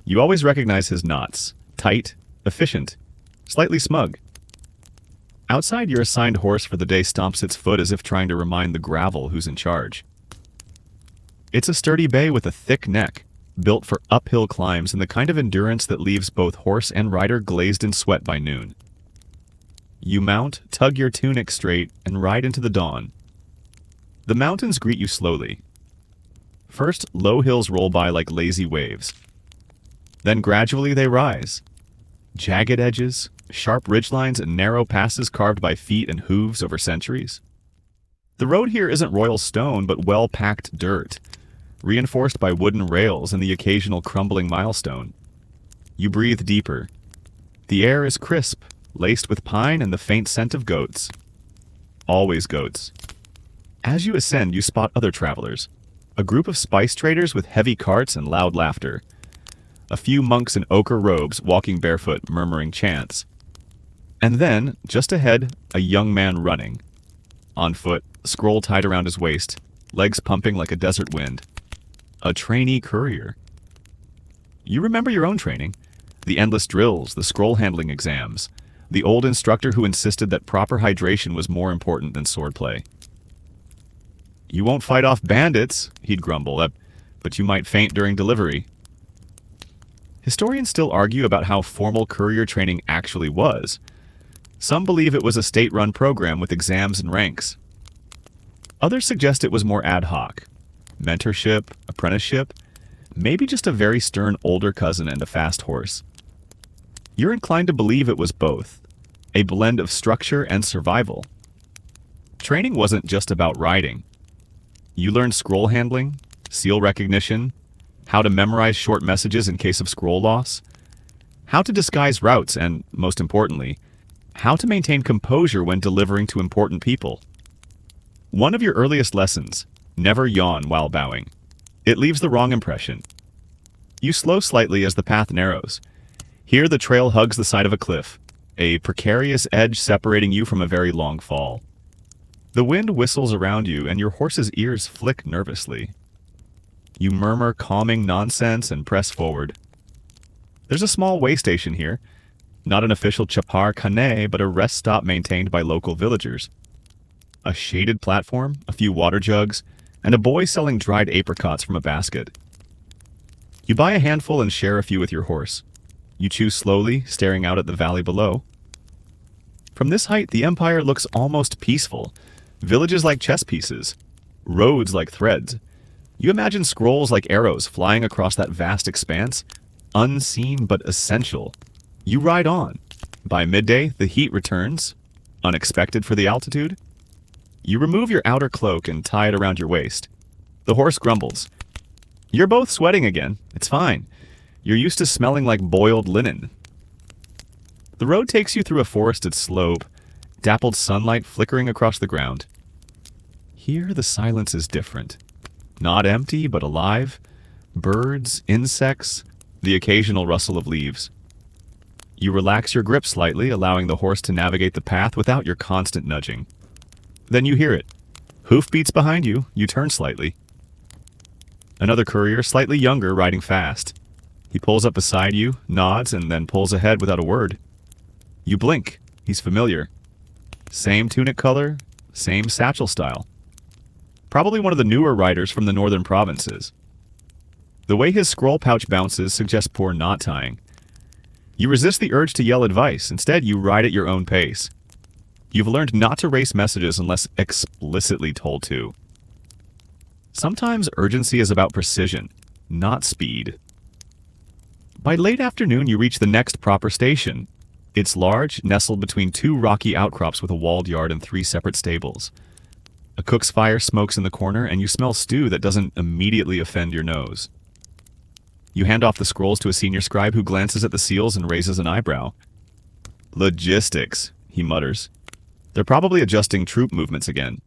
You always recognize his knots. Tight, efficient, slightly smug. Outside, your assigned horse for the day stomps its foot as if trying to remind the gravel who's in charge. It's a sturdy bay with a thick neck, built for uphill climbs and the kind of endurance that leaves both horse and rider glazed in sweat by noon. You mount, tug your tunic straight, and ride into the dawn. The mountains greet you slowly. First, low hills roll by like lazy waves. Then gradually they rise. Jagged edges, sharp ridgelines, and narrow passes carved by feet and hooves over centuries. The road here isn't royal stone, but well-packed dirt, reinforced by wooden rails and the occasional crumbling milestone. You breathe deeper. The air is crisp, laced with pine and the faint scent of goats. Always goats. As you ascend, you spot other travelers. A group of spice traders with heavy carts and loud laughter. A few monks in ochre robes walking barefoot, murmuring chants. And then, just ahead, a young man running. On foot, scroll tied around his waist, legs pumping like a desert wind. A trainee courier. You remember your own training. The endless drills, the scroll-handling exams. The old instructor who insisted that proper hydration was more important than swordplay. You won't fight off bandits, he'd grumble, but you might faint during delivery. Historians still argue about how formal courier training actually was. Some believe it was a state-run program with exams and ranks. Others suggest it was more ad hoc. Mentorship, apprenticeship, maybe just a very stern older cousin and a fast horse. You're inclined to believe it was both, a blend of structure and survival. Training wasn't just about riding. You learned scroll handling, seal recognition, how to memorize short messages in case of scroll loss, how to disguise routes, and, most importantly, how to maintain composure when delivering to important people. One of your earliest lessons, never yawn while bowing. It leaves the wrong impression. You slow slightly as the path narrows. Here the trail hugs the side of a cliff, a precarious edge separating you from a very long fall. The wind whistles around you and your horse's ears flick nervously. You murmur calming nonsense and press forward. There's a small way station here. Not an official chapar khane, but a rest stop maintained by local villagers. A shaded platform, a few water jugs, and a boy selling dried apricots from a basket. You buy a handful and share a few with your horse. You chew slowly, staring out at the valley below. From this height, the empire looks almost peaceful. Villages like chess pieces, roads like threads. You imagine scrolls like arrows flying across that vast expanse, unseen but essential. You ride on. By midday, the heat returns, unexpected for the altitude. You remove your outer cloak and tie it around your waist. The horse grumbles. You're both sweating again. It's fine. You're used to smelling like boiled linen. The road takes you through a forested slope, dappled sunlight flickering across the ground. Here the silence is different. Not empty, but alive. Birds, insects, the occasional rustle of leaves. You relax your grip slightly, allowing the horse to navigate the path without your constant nudging. Then you hear it. Hoofbeats behind you, you turn slightly. Another courier, slightly younger, riding fast. He pulls up beside you, nods, and then pulls ahead without a word. You blink. He's familiar. Same tunic color, same satchel style. Probably one of the newer riders from the northern provinces. The way his scroll pouch bounces suggests poor knot tying. You resist the urge to yell advice. Instead, you ride at your own pace. You've learned not to race messages unless explicitly told to. Sometimes urgency is about precision, not speed. By late afternoon, you reach the next proper station. It's large, nestled between two rocky outcrops with a walled yard and 3 separate stables. A cook's fire smokes in the corner, and you smell stew that doesn't immediately offend your nose. You hand off the scrolls to a senior scribe who glances at the seals and raises an eyebrow. Logistics, he mutters. They're probably adjusting troop movements again.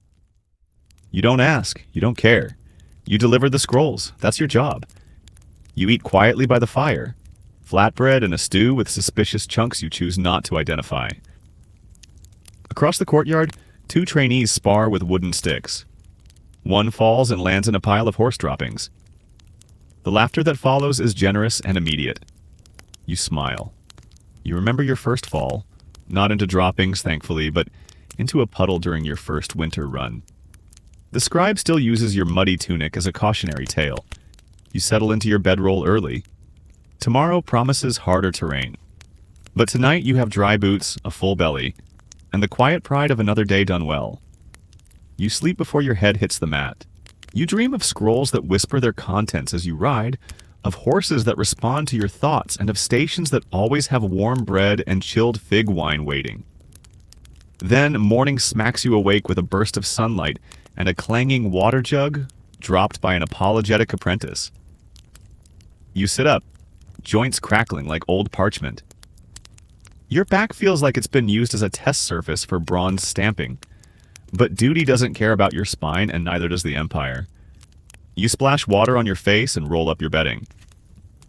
You don't ask, you don't care. You deliver the scrolls, that's your job. You eat quietly by the fire. Flatbread and a stew with suspicious chunks you choose not to identify. Across the courtyard, 2 trainees spar with wooden sticks. One falls and lands in a pile of horse droppings. The laughter that follows is generous and immediate. You smile. You remember your first fall, not into droppings, thankfully, but into a puddle during your first winter run. The scribe still uses your muddy tunic as a cautionary tale. You settle into your bedroll early. Tomorrow promises harder terrain. But tonight you have dry boots, a full belly, and the quiet pride of another day done well. You sleep before your head hits the mat. You dream of scrolls that whisper their contents as you ride, of horses that respond to your thoughts, and of stations that always have warm bread and chilled fig wine waiting. Then morning smacks you awake with a burst of sunlight and a clanging water jug dropped by an apologetic apprentice. You sit up, joints crackling like old parchment. Your back feels like it's been used as a test surface for bronze stamping. But duty doesn't care about your spine, and neither does the Empire. You splash water on your face and roll up your bedding.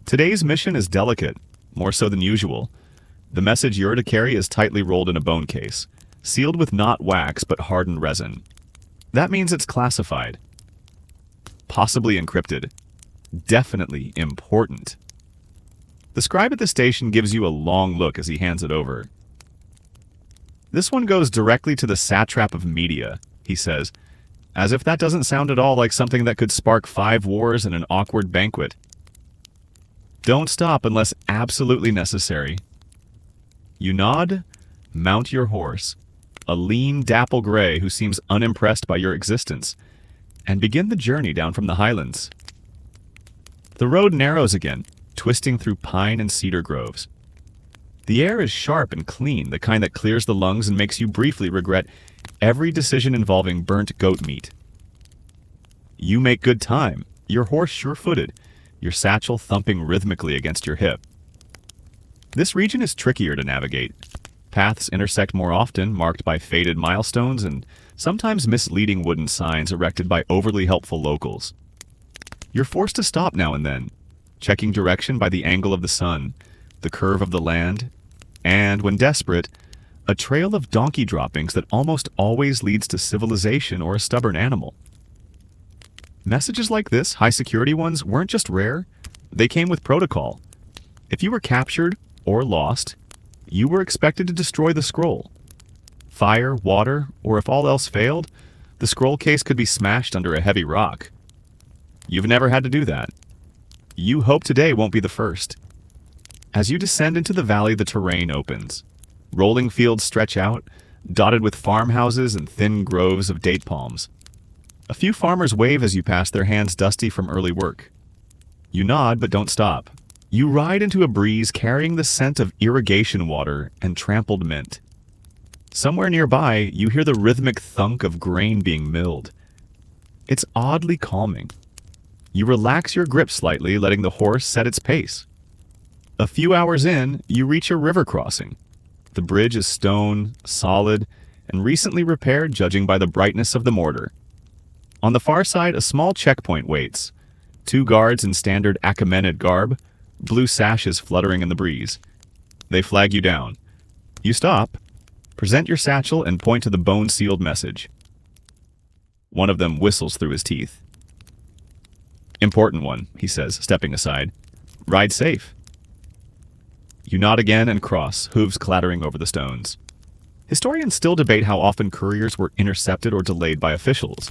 Today's mission is delicate, more so than usual. The message you're to carry is tightly rolled in a bone case, sealed with not wax but hardened resin. That means it's classified. Possibly encrypted. Definitely important. The scribe at the station gives you a long look as he hands it over. This one goes directly to the satrap of media, he says, as if that doesn't sound at all like something that could spark 5 wars and an awkward banquet. Don't stop unless absolutely necessary. You nod, mount your horse, a lean dapple gray who seems unimpressed by your existence, and begin the journey down from the highlands. The road narrows again, twisting through pine and cedar groves. The air is sharp and clean, the kind that clears the lungs and makes you briefly regret every decision involving burnt goat meat. You make good time, your horse sure-footed, your satchel thumping rhythmically against your hip. This region is trickier to navigate. Paths intersect more often, marked by faded milestones and sometimes misleading wooden signs erected by overly helpful locals. You're forced to stop now and then, checking direction by the angle of the sun, the curve of the land, and, when desperate, a trail of donkey droppings that almost always leads to civilization or a stubborn animal. Messages like this, high-security ones, weren't just rare, they came with protocol. If you were captured or lost, you were expected to destroy the scroll. Fire, water, or if all else failed, the scroll case could be smashed under a heavy rock. You've never had to do that. You hope today won't be the first. As you descend into the valley, the terrain opens. Rolling fields stretch out, dotted with farmhouses and thin groves of date palms. A few farmers wave as you pass, their hands dusty from early work. You nod, but don't stop. You ride into a breeze carrying the scent of irrigation water and trampled mint. Somewhere nearby, you hear the rhythmic thunk of grain being milled. It's oddly calming. You relax your grip slightly, letting the horse set its pace. A few hours in, you reach a river crossing. The bridge is stone, solid, and recently repaired, judging by the brightness of the mortar. On the far side, a small checkpoint waits. 2 guards in standard Achaemenid garb, blue sashes fluttering in the breeze. They flag you down. You stop, present your satchel, and point to the bone-sealed message. One of them whistles through his teeth. "Important one," he says, stepping aside. "Ride safe." You nod again and cross, hooves clattering over the stones. Historians still debate how often couriers were intercepted or delayed by officials.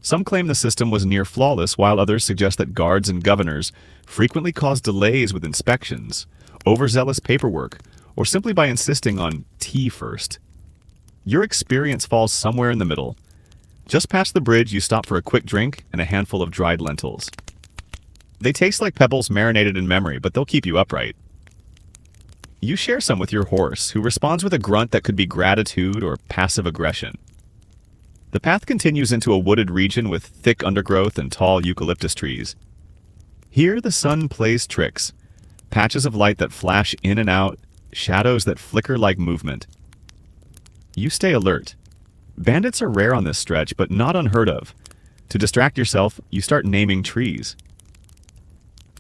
Some claim the system was near flawless, while others suggest that guards and governors frequently caused delays with inspections, overzealous paperwork, or simply by insisting on tea first. Your experience falls somewhere in the middle. Just past the bridge, you stop for a quick drink and a handful of dried lentils. They taste like pebbles marinated in memory, but they'll keep you upright. You share some with your horse, who responds with a grunt that could be gratitude or passive aggression. The path continues into a wooded region with thick undergrowth and tall eucalyptus trees. Here the sun plays tricks, patches of light that flash in and out, shadows that flicker like movement. You stay alert. Bandits are rare on this stretch, but not unheard of. To distract yourself, you start naming trees.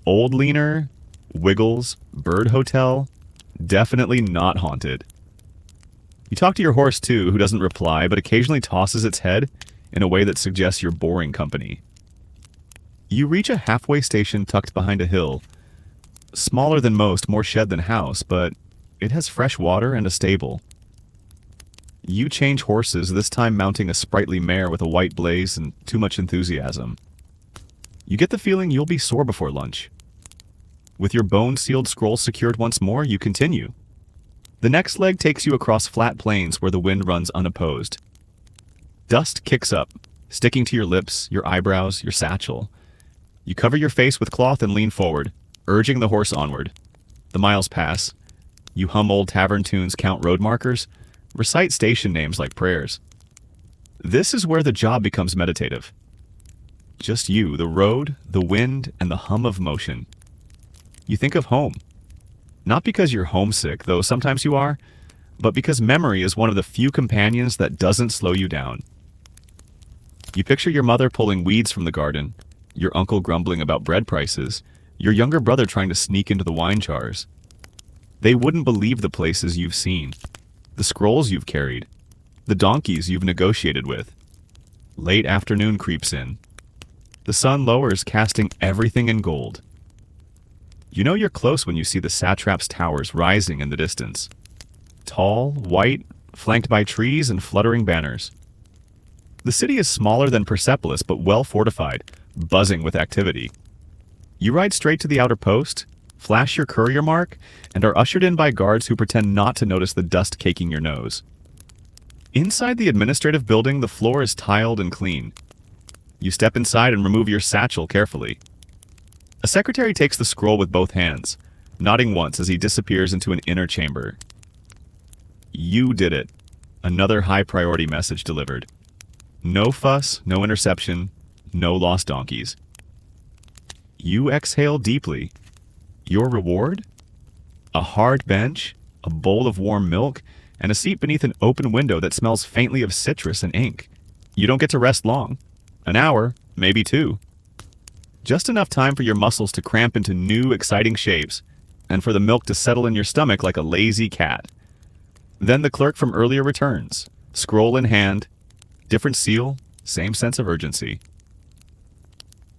Old Leaner, Wiggles, Bird Hotel, definitely not haunted. You talk to your horse too, who doesn't reply, but occasionally tosses its head in a way that suggests you're boring company. You reach a halfway station tucked behind a hill. Smaller than most, more shed than house, but it has fresh water and a stable. You change horses, this time mounting a sprightly mare with a white blaze and too much enthusiasm. You get the feeling you'll be sore before lunch. With your bone-sealed scroll secured once more, you continue. The next leg takes you across flat plains where the wind runs unopposed. Dust kicks up, sticking to your lips, your eyebrows, your satchel. You cover your face with cloth and lean forward, urging the horse onward. The miles pass. You hum old tavern tunes, count road markers, recite station names like prayers. This is where the job becomes meditative. Just you, the road, the wind, and the hum of motion. You think of home. Not because you're homesick, though sometimes you are, but because memory is one of the few companions that doesn't slow you down. You picture your mother pulling weeds from the garden, your uncle grumbling about bread prices, your younger brother trying to sneak into the wine jars. They wouldn't believe the places you've seen, the scrolls you've carried, the donkeys you've negotiated with. Late afternoon creeps in. The sun lowers, casting everything in gold. You know you're close when you see the satrap's towers rising in the distance. Tall, white, flanked by trees and fluttering banners. The city is smaller than Persepolis, but well fortified, buzzing with activity. You ride straight to the outer post, flash your courier mark, and are ushered in by guards who pretend not to notice the dust caking your nose. Inside the administrative building, the floor is tiled and clean. You step inside and remove your satchel carefully. A secretary takes the scroll with both hands, nodding once as he disappears into an inner chamber. You did it. Another high-priority message delivered. No fuss, no interception, no lost donkeys. You exhale deeply. Your reward? A hard bench, a bowl of warm milk, and a seat beneath an open window that smells faintly of citrus and ink. You don't get to rest long. An hour, maybe 2. Just enough time for your muscles to cramp into new, exciting shapes, and for the milk to settle in your stomach like a lazy cat. Then the clerk from earlier returns, scroll in hand, different seal, same sense of urgency.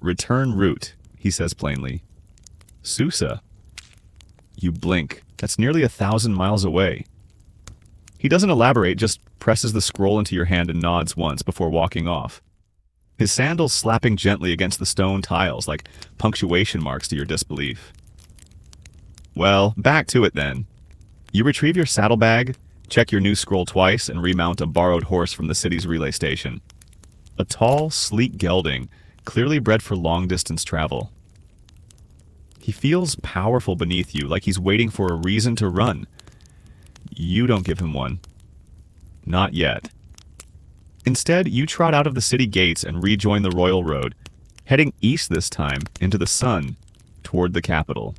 Return route, he says plainly. Susa. You blink. That's nearly 1,000 miles away. He doesn't elaborate, just presses the scroll into your hand and nods once before walking off. His sandals slapping gently against the stone tiles like punctuation marks to your disbelief. Well, back to it then. You retrieve your saddlebag, check your new scroll twice, and remount a borrowed horse from the city's relay station. A tall, sleek gelding, clearly bred for long-distance travel. He feels powerful beneath you, like he's waiting for a reason to run. You don't give him one. Not yet. Instead, you trot out of the city gates and rejoin the Royal Road, heading east this time, into the sun, toward the capital.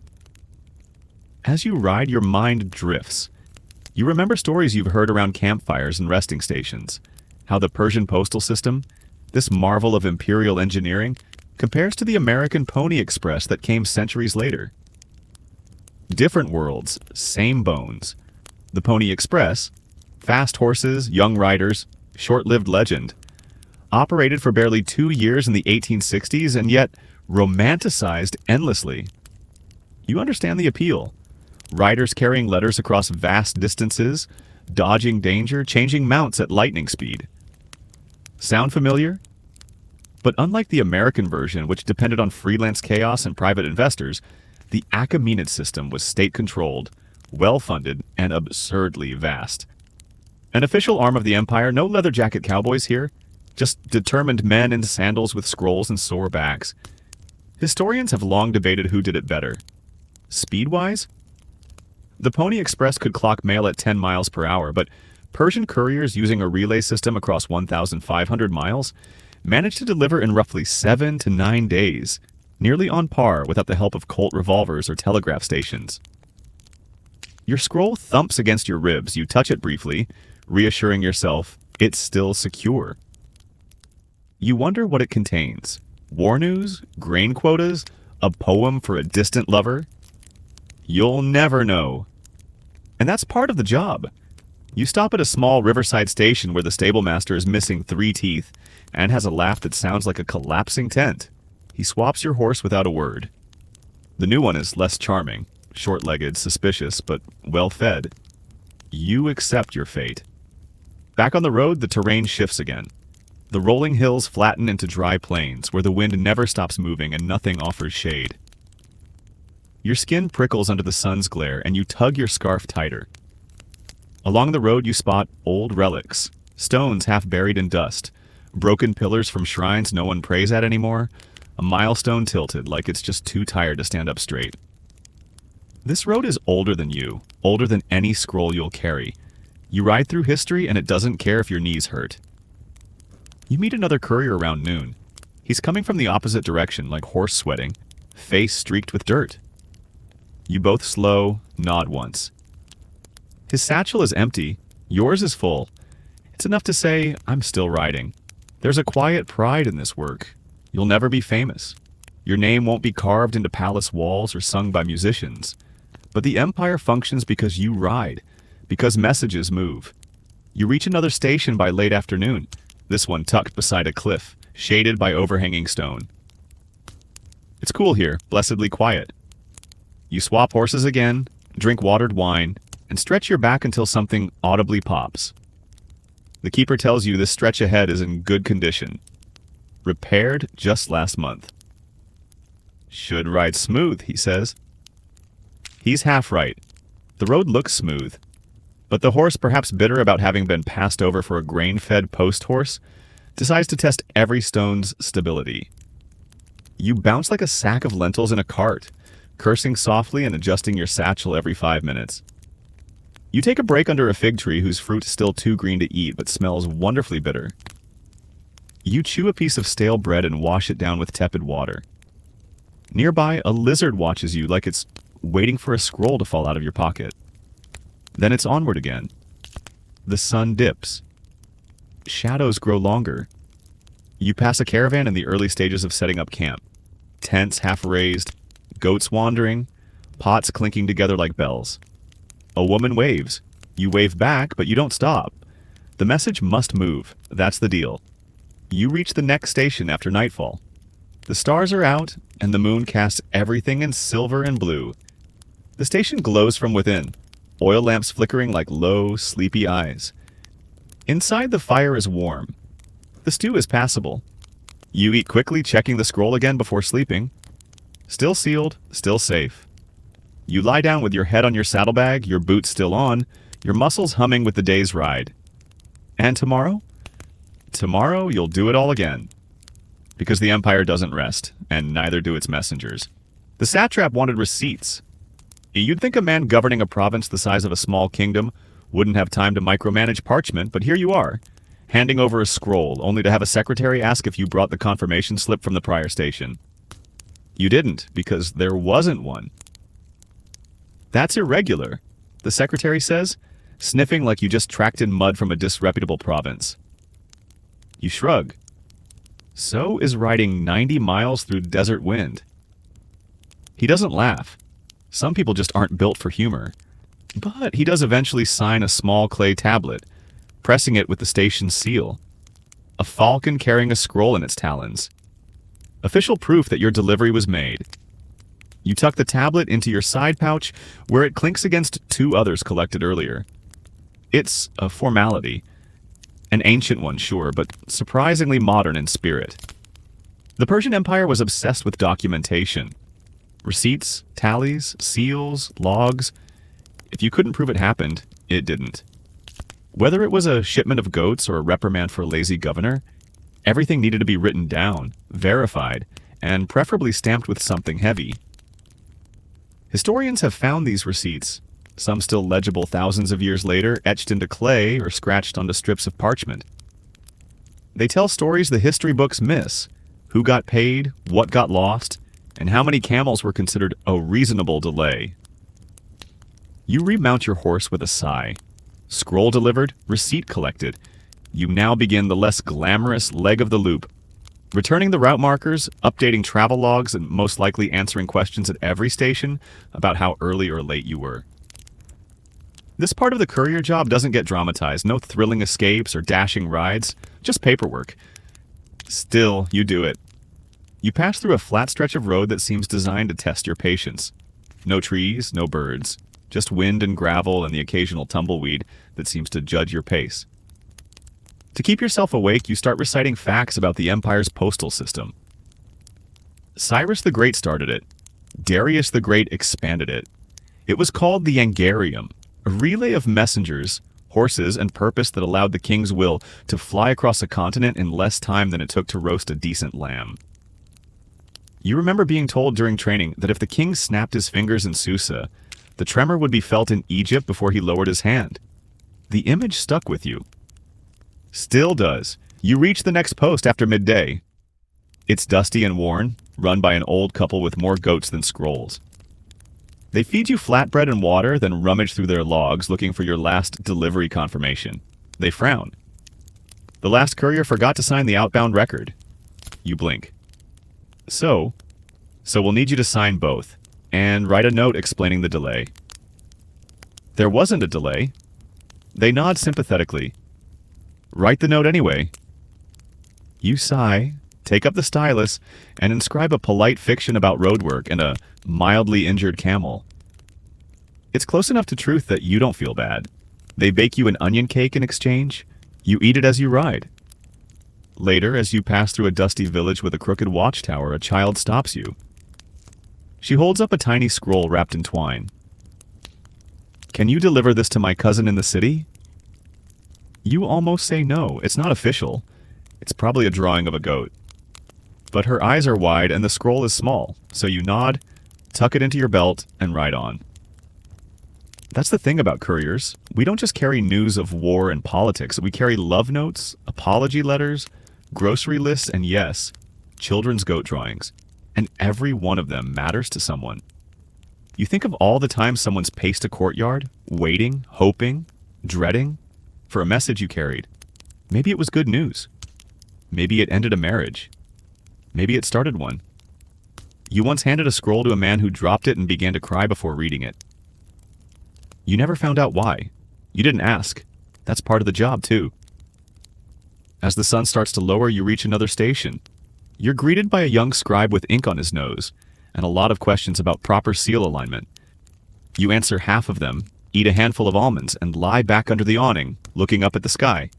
As you ride, your mind drifts. You remember stories you've heard around campfires and resting stations, how the Persian postal system, this marvel of imperial engineering, compares to the American Pony Express that came centuries later. Different worlds, same bones. The Pony Express, fast horses, young riders, short-lived legend, operated for barely 2 years in the 1860s and yet romanticized endlessly. You understand the appeal. Riders carrying letters across vast distances, dodging danger, changing mounts at lightning speed. Sound familiar? But unlike the American version, which depended on freelance chaos and private investors, the Achaemenid system was state-controlled, well-funded, and absurdly vast. An official arm of the empire, no leather jacket cowboys here, just determined men in sandals with scrolls and sore backs. Historians have long debated who did it better. Speed-wise? The Pony Express could clock mail at 10 miles per hour, but Persian couriers using a relay system across 1,500 miles managed to deliver in roughly 7 to 9 days, nearly on par without the help of Colt revolvers or telegraph stations. Your scroll thumps against your ribs. You touch it briefly, reassuring yourself it's still secure. You wonder what it contains. War news? Grain quotas? A poem for a distant lover? You'll never know. And that's part of the job. You stop at a small riverside station where the stablemaster is missing 3 teeth and has a laugh that sounds like a collapsing tent. He swaps your horse without a word. The new one is less charming, short-legged, suspicious, but well-fed. You accept your fate. Back on the road, the terrain shifts again. The rolling hills flatten into dry plains where the wind never stops moving and nothing offers shade. Your skin prickles under the sun's glare and you tug your scarf tighter. Along the road you spot old relics, stones half buried in dust, broken pillars from shrines no one prays at anymore, a milestone tilted like it's just too tired to stand up straight. This road is older than you, older than any scroll you'll carry. You ride through history and it doesn't care if your knees hurt. You meet another courier around noon. He's coming from the opposite direction like horse sweating, face streaked with dirt. You both slow, nod once. His satchel is empty, yours is full. It's enough to say, I'm still riding. There's a quiet pride in this work. You'll never be famous. Your name won't be carved into palace walls or sung by musicians. But the empire functions because you ride, because messages move. You reach another station by late afternoon, this one tucked beside a cliff, shaded by overhanging stone. It's cool here, blessedly quiet. You swap horses again, drink watered wine, and stretch your back until something audibly pops. The keeper tells you this stretch ahead is in good condition. Repaired just last month. Should ride smooth, he says. He's half right. The road looks smooth. But the horse, perhaps bitter about having been passed over for a grain-fed post horse, decides to test every stone's stability. You bounce like a sack of lentils in a cart, cursing softly and adjusting your satchel every 5 minutes. You take a break under a fig tree whose fruit is still too green to eat but smells wonderfully bitter. You chew a piece of stale bread and wash it down with tepid water. Nearby, a lizard watches you like it's waiting for a scroll to fall out of your pocket. Then it's onward again. The sun dips. Shadows grow longer. You pass a caravan in the early stages of setting up camp. Tents half raised, goats wandering, pots clinking together like bells. A woman waves. You wave back, but you don't stop. The message must move. That's the deal. You reach the next station after nightfall. The stars are out, and the moon casts everything in silver and blue. The station glows from within, oil lamps flickering like low, sleepy eyes. Inside, the fire is warm. The stew is passable. You eat quickly, checking the scroll again before sleeping. Still sealed, still safe. You lie down with your head on your saddlebag, your boots still on, your muscles humming with the day's ride. And tomorrow? Tomorrow, you'll do it all again. Because the empire doesn't rest, and neither do its messengers. The satrap wanted receipts. You'd think a man governing a province the size of a small kingdom wouldn't have time to micromanage parchment, but here you are, handing over a scroll, only to have a secretary ask if you brought the confirmation slip from the prior station. You didn't, because there wasn't one. That's irregular, the secretary says, sniffing like you just tracked in mud from a disreputable province. You shrug. So is riding 90 miles through desert wind. He doesn't laugh. Some people just aren't built for humor. But he does eventually sign a small clay tablet, pressing it with the station's seal. A falcon carrying a scroll in its talons. Official proof that your delivery was made. You tuck the tablet into your side pouch, where it clinks against 2 others collected earlier. It's a formality. An ancient one, sure, but surprisingly modern in spirit. The Persian Empire was obsessed with documentation. Receipts, tallies, seals, logs. If you couldn't prove it happened, it didn't. Whether it was a shipment of goats or a reprimand for a lazy governor, everything needed to be written down, verified, and preferably stamped with something heavy. Historians have found these receipts, some still legible thousands of years later, etched into clay or scratched onto strips of parchment. They tell stories the history books miss: who got paid, what got lost, and how many camels were considered a reasonable delay. You remount your horse with a sigh. Scroll delivered, receipt collected. You now begin the less glamorous leg of the loop, returning the route markers, updating travel logs, and most likely answering questions at every station about how early or late you were. This part of the courier job doesn't get dramatized, no thrilling escapes or dashing rides, just paperwork. Still, you do it. You pass through a flat stretch of road that seems designed to test your patience. No trees, no birds, just wind and gravel and the occasional tumbleweed that seems to judge your pace. To keep yourself awake, you start reciting facts about the Empire's postal system. Cyrus the Great started it. Darius the Great expanded it. It was called the Angarium, a relay of messengers, horses, and purpose that allowed the king's will to fly across a continent in less time than it took to roast a decent lamb. You remember being told during training that if the king snapped his fingers in Susa, the tremor would be felt in Egypt before he lowered his hand. The image stuck with you. Still does. You reach the next post after midday. It's dusty and worn, run by an old couple with more goats than scrolls. They feed you flatbread and water, then rummage through their logs looking for your last delivery confirmation. They frown. The last courier forgot to sign the outbound record. You blink. So we'll need you to sign both, and write a note explaining the delay. There wasn't a delay. They nod sympathetically. Write the note anyway. You sigh, take up the stylus, and inscribe a polite fiction about roadwork and a mildly injured camel. It's close enough to truth that you don't feel bad. They bake you an onion cake in exchange. You eat it as you ride. Later, as you pass through a dusty village with a crooked watchtower, a child stops you. She holds up a tiny scroll wrapped in twine. Can you deliver this to my cousin in the city? You almost say no, it's not official. It's probably a drawing of a goat. But her eyes are wide and the scroll is small, so you nod, tuck it into your belt, and ride on. That's the thing about couriers. We don't just carry news of war and politics. We carry love notes, apology letters, grocery lists, and yes, children's goat drawings. And every one of them matters to someone. You think of all the times someone's paced a courtyard, waiting, hoping, dreading, for a message you carried. Maybe it was good news. Maybe it ended a marriage. Maybe it started one. You once handed a scroll to a man who dropped it and began to cry before reading it. You never found out why. You didn't ask. That's part of the job, too. As the sun starts to lower, you reach another station. You're greeted by a young scribe with ink on his nose, and a lot of questions about proper seal alignment. You answer half of them, eat a handful of almonds, and lie back under the awning, looking up at the sky.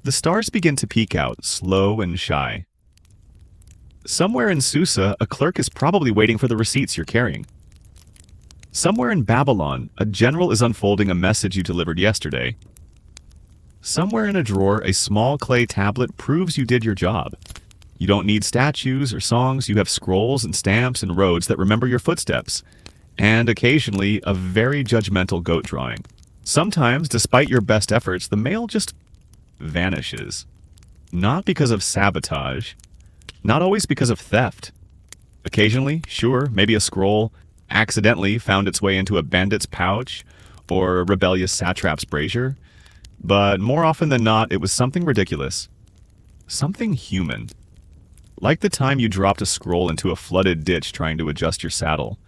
The stars begin to peek out, slow and shy. Somewhere in Susa, a clerk is probably waiting for the receipts you're carrying. Somewhere in Babylon, a general is unfolding a message you delivered yesterday. Somewhere in a drawer, a small clay tablet proves you did your job. You don't need statues or songs, you have scrolls and stamps and roads that remember your footsteps. And occasionally, a very judgmental goat drawing. Sometimes, despite your best efforts, the mail just vanishes. Not because of sabotage. Not always because of theft. Occasionally, sure, maybe a scroll accidentally found its way into a bandit's pouch or a rebellious satrap's brazier. But more often than not, it was something ridiculous. Something human. Like the time you dropped a scroll into a flooded ditch trying to adjust your saddle.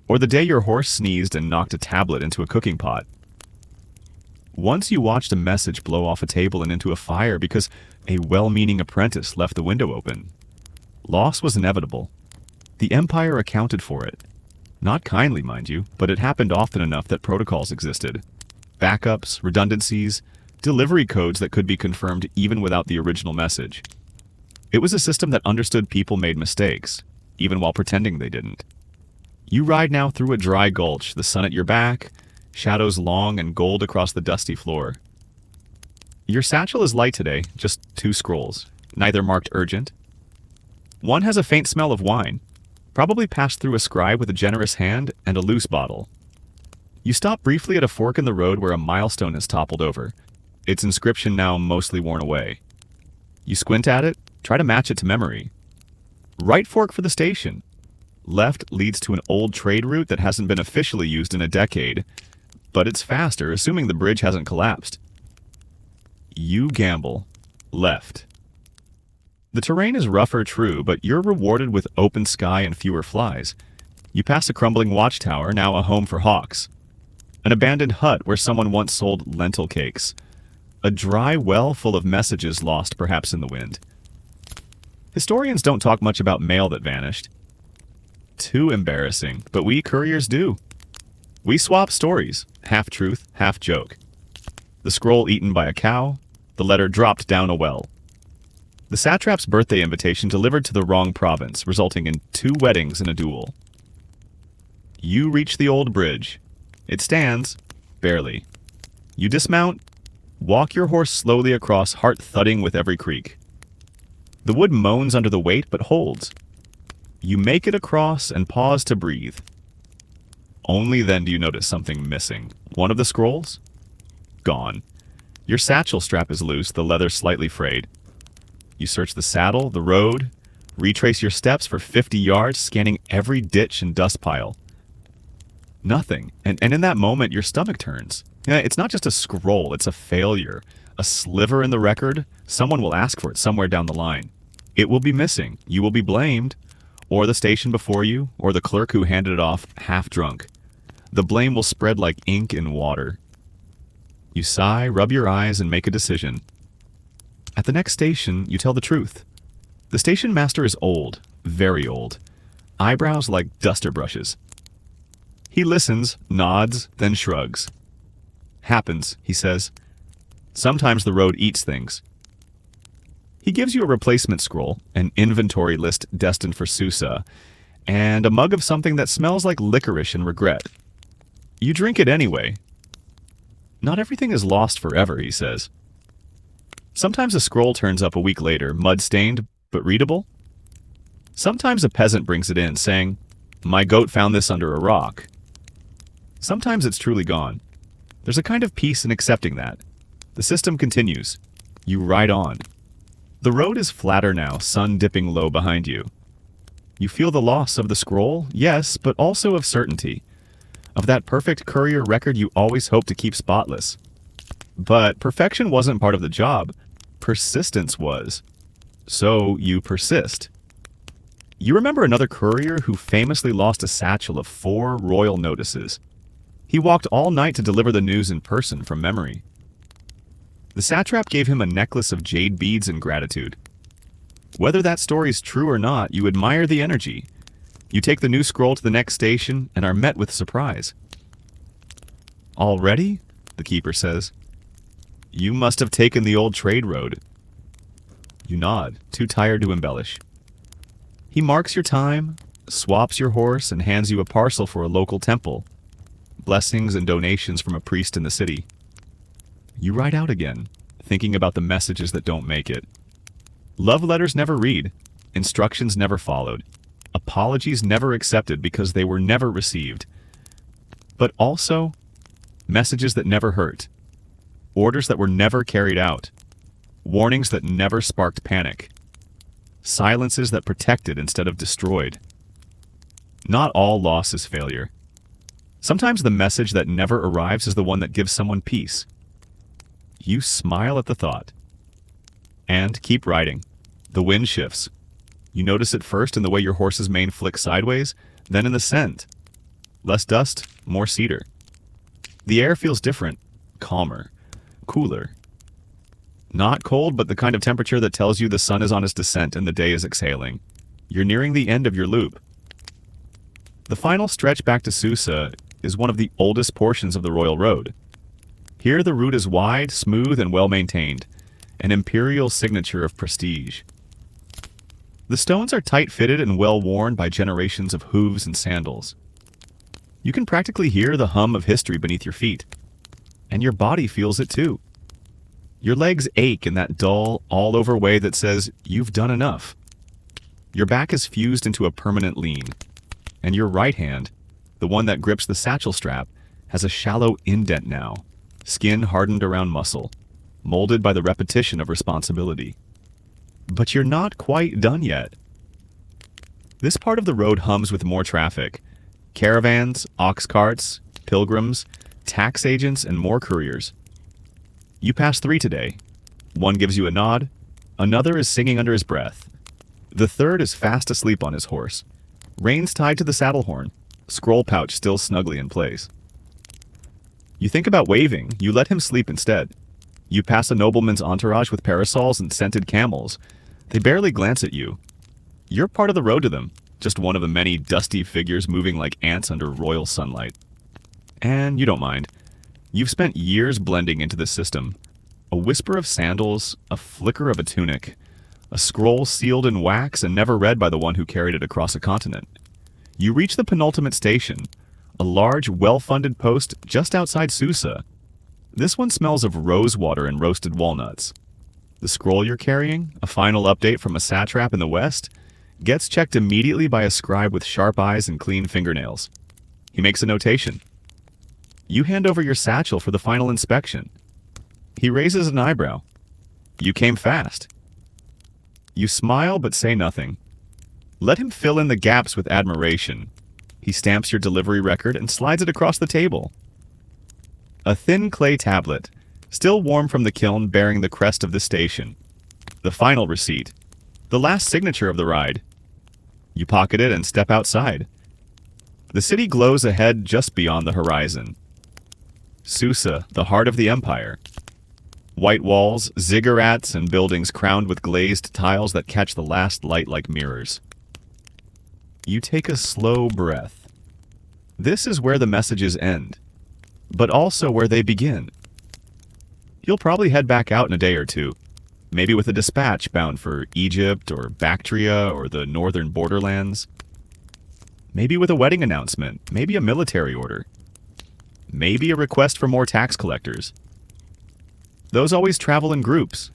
Or the day your horse sneezed and knocked a tablet into a cooking pot. Once you watched a message blow off a table and into a fire because a well-meaning apprentice left the window open. Loss was inevitable. The Empire accounted for it. Not kindly, mind you, but it happened often enough that protocols existed. Backups, redundancies, delivery codes that could be confirmed even without the original message. It was a system that understood people made mistakes, even while pretending they didn't. You ride now through a dry gulch, the sun at your back, shadows long and gold across the dusty floor. Your satchel is light today, just 2 scrolls, neither marked urgent. One has a faint smell of wine, probably passed through a scribe with a generous hand and a loose bottle. You stop briefly at a fork in the road where a milestone has toppled over, its inscription now mostly worn away. You squint at it, try to match it to memory. Right fork for the station. Left leads to an old trade route that hasn't been officially used in a decade, but it's faster, assuming the bridge hasn't collapsed. You gamble. Left. The terrain is rougher, true, but you're rewarded with open sky and fewer flies. You pass a crumbling watchtower, now a home for hawks. An abandoned hut where someone once sold lentil cakes. A dry well full of messages lost perhaps in the wind. Historians don't talk much about mail that vanished. Too embarrassing, but we couriers do. We swap stories, half truth, half joke. The scroll eaten by a cow, the letter dropped down a well. The satrap's birthday invitation delivered to the wrong province, resulting in 2 weddings and a duel. You reach the old bridge. It stands, barely. You dismount, walk your horse slowly across, heart thudding with every creak. The wood moans under the weight, but holds. You make it across and pause to breathe. Only then do you notice something missing. One of the scrolls? Gone. Your satchel strap is loose, the leather slightly frayed. You search the saddle, the road, retrace your steps for 50 yards, scanning every ditch and dust pile. Nothing. And in that moment, your stomach turns. It's not just a scroll, it's a failure. A sliver in the record, someone will ask for it somewhere down the line. It will be missing. You will be blamed. Or the station before you, or the clerk who handed it off half drunk. The blame will spread like ink in water. You sigh, rub your eyes, and make a decision. At the next station, you tell the truth. The station master is old, very old. Eyebrows like duster brushes. He listens, nods, then shrugs. Happens, he says. Sometimes the road eats things. He gives you a replacement scroll, an inventory list destined for Susa, and a mug of something that smells like licorice and regret. You drink it anyway. Not everything is lost forever, he says. Sometimes a scroll turns up a week later, mud-stained, but readable. Sometimes a peasant brings it in, saying, "My goat found this under a rock." Sometimes it's truly gone. There's a kind of peace in accepting that. The system continues. You ride on. The road is flatter now, sun dipping low behind you. You feel the loss of the scroll, yes, but also of certainty. Of that perfect courier record you always hope to keep spotless. But perfection wasn't part of the job. Persistence was. So you persist. You remember another courier who famously lost a satchel of 4 royal notices. He walked all night to deliver the news in person from memory. The satrap gave him a necklace of jade beads in gratitude. Whether that story's true or not, you admire the energy. You take the new scroll to the next station and are met with surprise. "Already?" the keeper says. "You must have taken the old trade road." You nod, too tired to embellish. He marks your time, swaps your horse, and hands you a parcel for a local temple. Blessings and donations from a priest in the city. You ride out again, thinking about the messages that don't make it. Love letters never read, instructions never followed, apologies never accepted because they were never received. But also, messages that never hurt, orders that were never carried out, warnings that never sparked panic, silences that protected instead of destroyed. Not all loss is failure. Sometimes the message that never arrives is the one that gives someone peace. You smile at the thought. And keep riding. The wind shifts. You notice it first in the way your horse's mane flicks sideways, then in the scent. Less dust, more cedar. The air feels different, calmer, cooler. Not cold, but the kind of temperature that tells you the sun is on its descent and the day is exhaling. You're nearing the end of your loop. The final stretch back to Susa is one of the oldest portions of the Royal Road. Here the route is wide, smooth, and well-maintained, an imperial signature of prestige. The stones are tight-fitted and well-worn by generations of hooves and sandals. You can practically hear the hum of history beneath your feet, and your body feels it too. Your legs ache in that dull, all-over way that says, you've done enough. Your back is fused into a permanent lean, and your right hand, the one that grips the satchel strap, has a shallow indent now, skin hardened around muscle, molded by the repetition of responsibility. But you're not quite done yet. This part of the road hums with more traffic. Caravans, ox carts, pilgrims, tax agents, and more couriers. You pass 3 today. One gives you a nod, another is singing under his breath. The third is fast asleep on his horse, reins tied to the saddle horn, scroll pouch still snugly in place. You think about waving, you let him sleep instead. You pass a nobleman's entourage with parasols and scented camels. They barely glance at you. You're part of the road to them, just one of the many dusty figures moving like ants under royal sunlight. And you don't mind. You've spent years blending into the system. A whisper of sandals, a flicker of a tunic, a scroll sealed in wax and never read by the one who carried it across a continent. You reach the penultimate station, a large, well-funded post just outside Susa. This one smells of rosewater and roasted walnuts. The scroll you're carrying, a final update from a satrap in the west, gets checked immediately by a scribe with sharp eyes and clean fingernails. He makes a notation. You hand over your satchel for the final inspection. He raises an eyebrow. You came fast. You smile but say nothing. Let him fill in the gaps with admiration. He stamps your delivery record and slides it across the table. A thin clay tablet, still warm from the kiln, bearing the crest of the station. The final receipt. The last signature of the ride. You pocket it and step outside. The city glows ahead just beyond the horizon. Susa, the heart of the empire. White walls, ziggurats, and buildings crowned with glazed tiles that catch the last light like mirrors. You take a slow breath. This is where the messages end, but also where they begin. You'll probably head back out in a day or two, maybe with a dispatch bound for Egypt or Bactria or the northern borderlands. Maybe with a wedding announcement, maybe a military order. Maybe a request for more tax collectors. Those always travel in groups.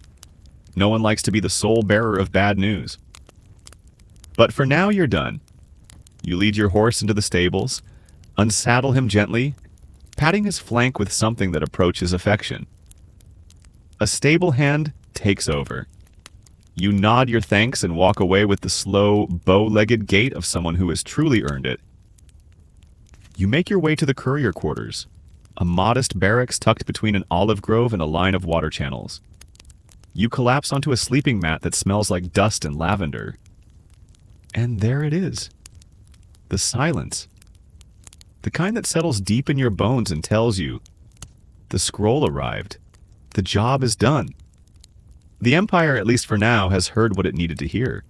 No one likes to be the sole bearer of bad news. But for now, you're done. You lead your horse into the stables, unsaddle him gently, patting his flank with something that approaches affection. A stable hand takes over. You nod your thanks and walk away with the slow, bow-legged gait of someone who has truly earned it. You make your way to the courier quarters, a modest barracks tucked between an olive grove and a line of water channels. You collapse onto a sleeping mat that smells like dust and lavender. And there it is. The silence. The kind that settles deep in your bones and tells you, the scroll arrived. The job is done. The Empire, at least for now, has heard what it needed to hear.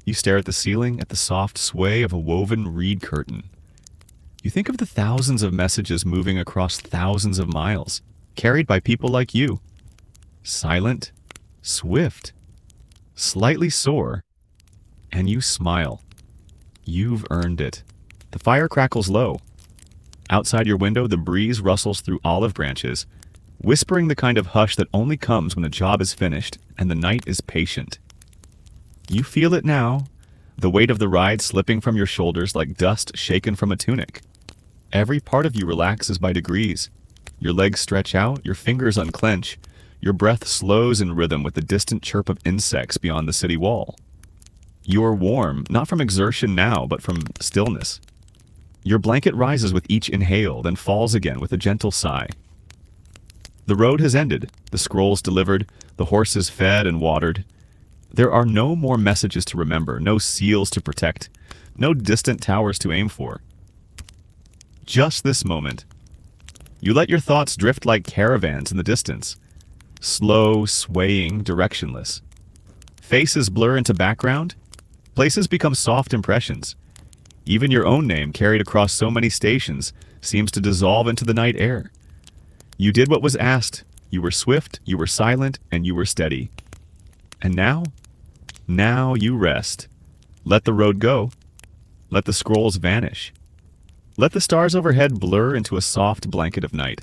You stare at the ceiling, at the soft sway of a woven reed curtain. You think of the thousands of messages moving across thousands of miles, carried by people like you. Silent, swift, slightly sore, and you smile. You've earned it. The fire crackles low. Outside your window, the breeze rustles through olive branches, whispering the kind of hush that only comes when the job is finished and the night is patient. You feel it now, the weight of the ride slipping from your shoulders like dust shaken from a tunic. Every part of you relaxes by degrees. Your legs stretch out, your fingers unclench, your breath slows in rhythm with the distant chirp of insects beyond the city wall. You are warm, not from exertion now, but from stillness. Your blanket rises with each inhale, then falls again with a gentle sigh. The road has ended, the scrolls delivered, the horses fed and watered. There are no more messages to remember, no seals to protect, no distant towers to aim for. Just this moment. You let your thoughts drift like caravans in the distance, slow, swaying, directionless. Faces blur into background, places become soft impressions. Even your own name, carried across so many stations, seems to dissolve into the night air. You did what was asked. You were swift, you were silent, and you were steady. And now? Now you rest. Let the road go. Let the scrolls vanish. Let the stars overhead blur into a soft blanket of night.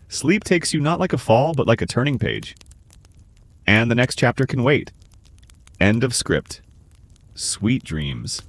Sleep takes you not like a fall, but like a turning page. And the next chapter can wait. End of script. Sweet dreams.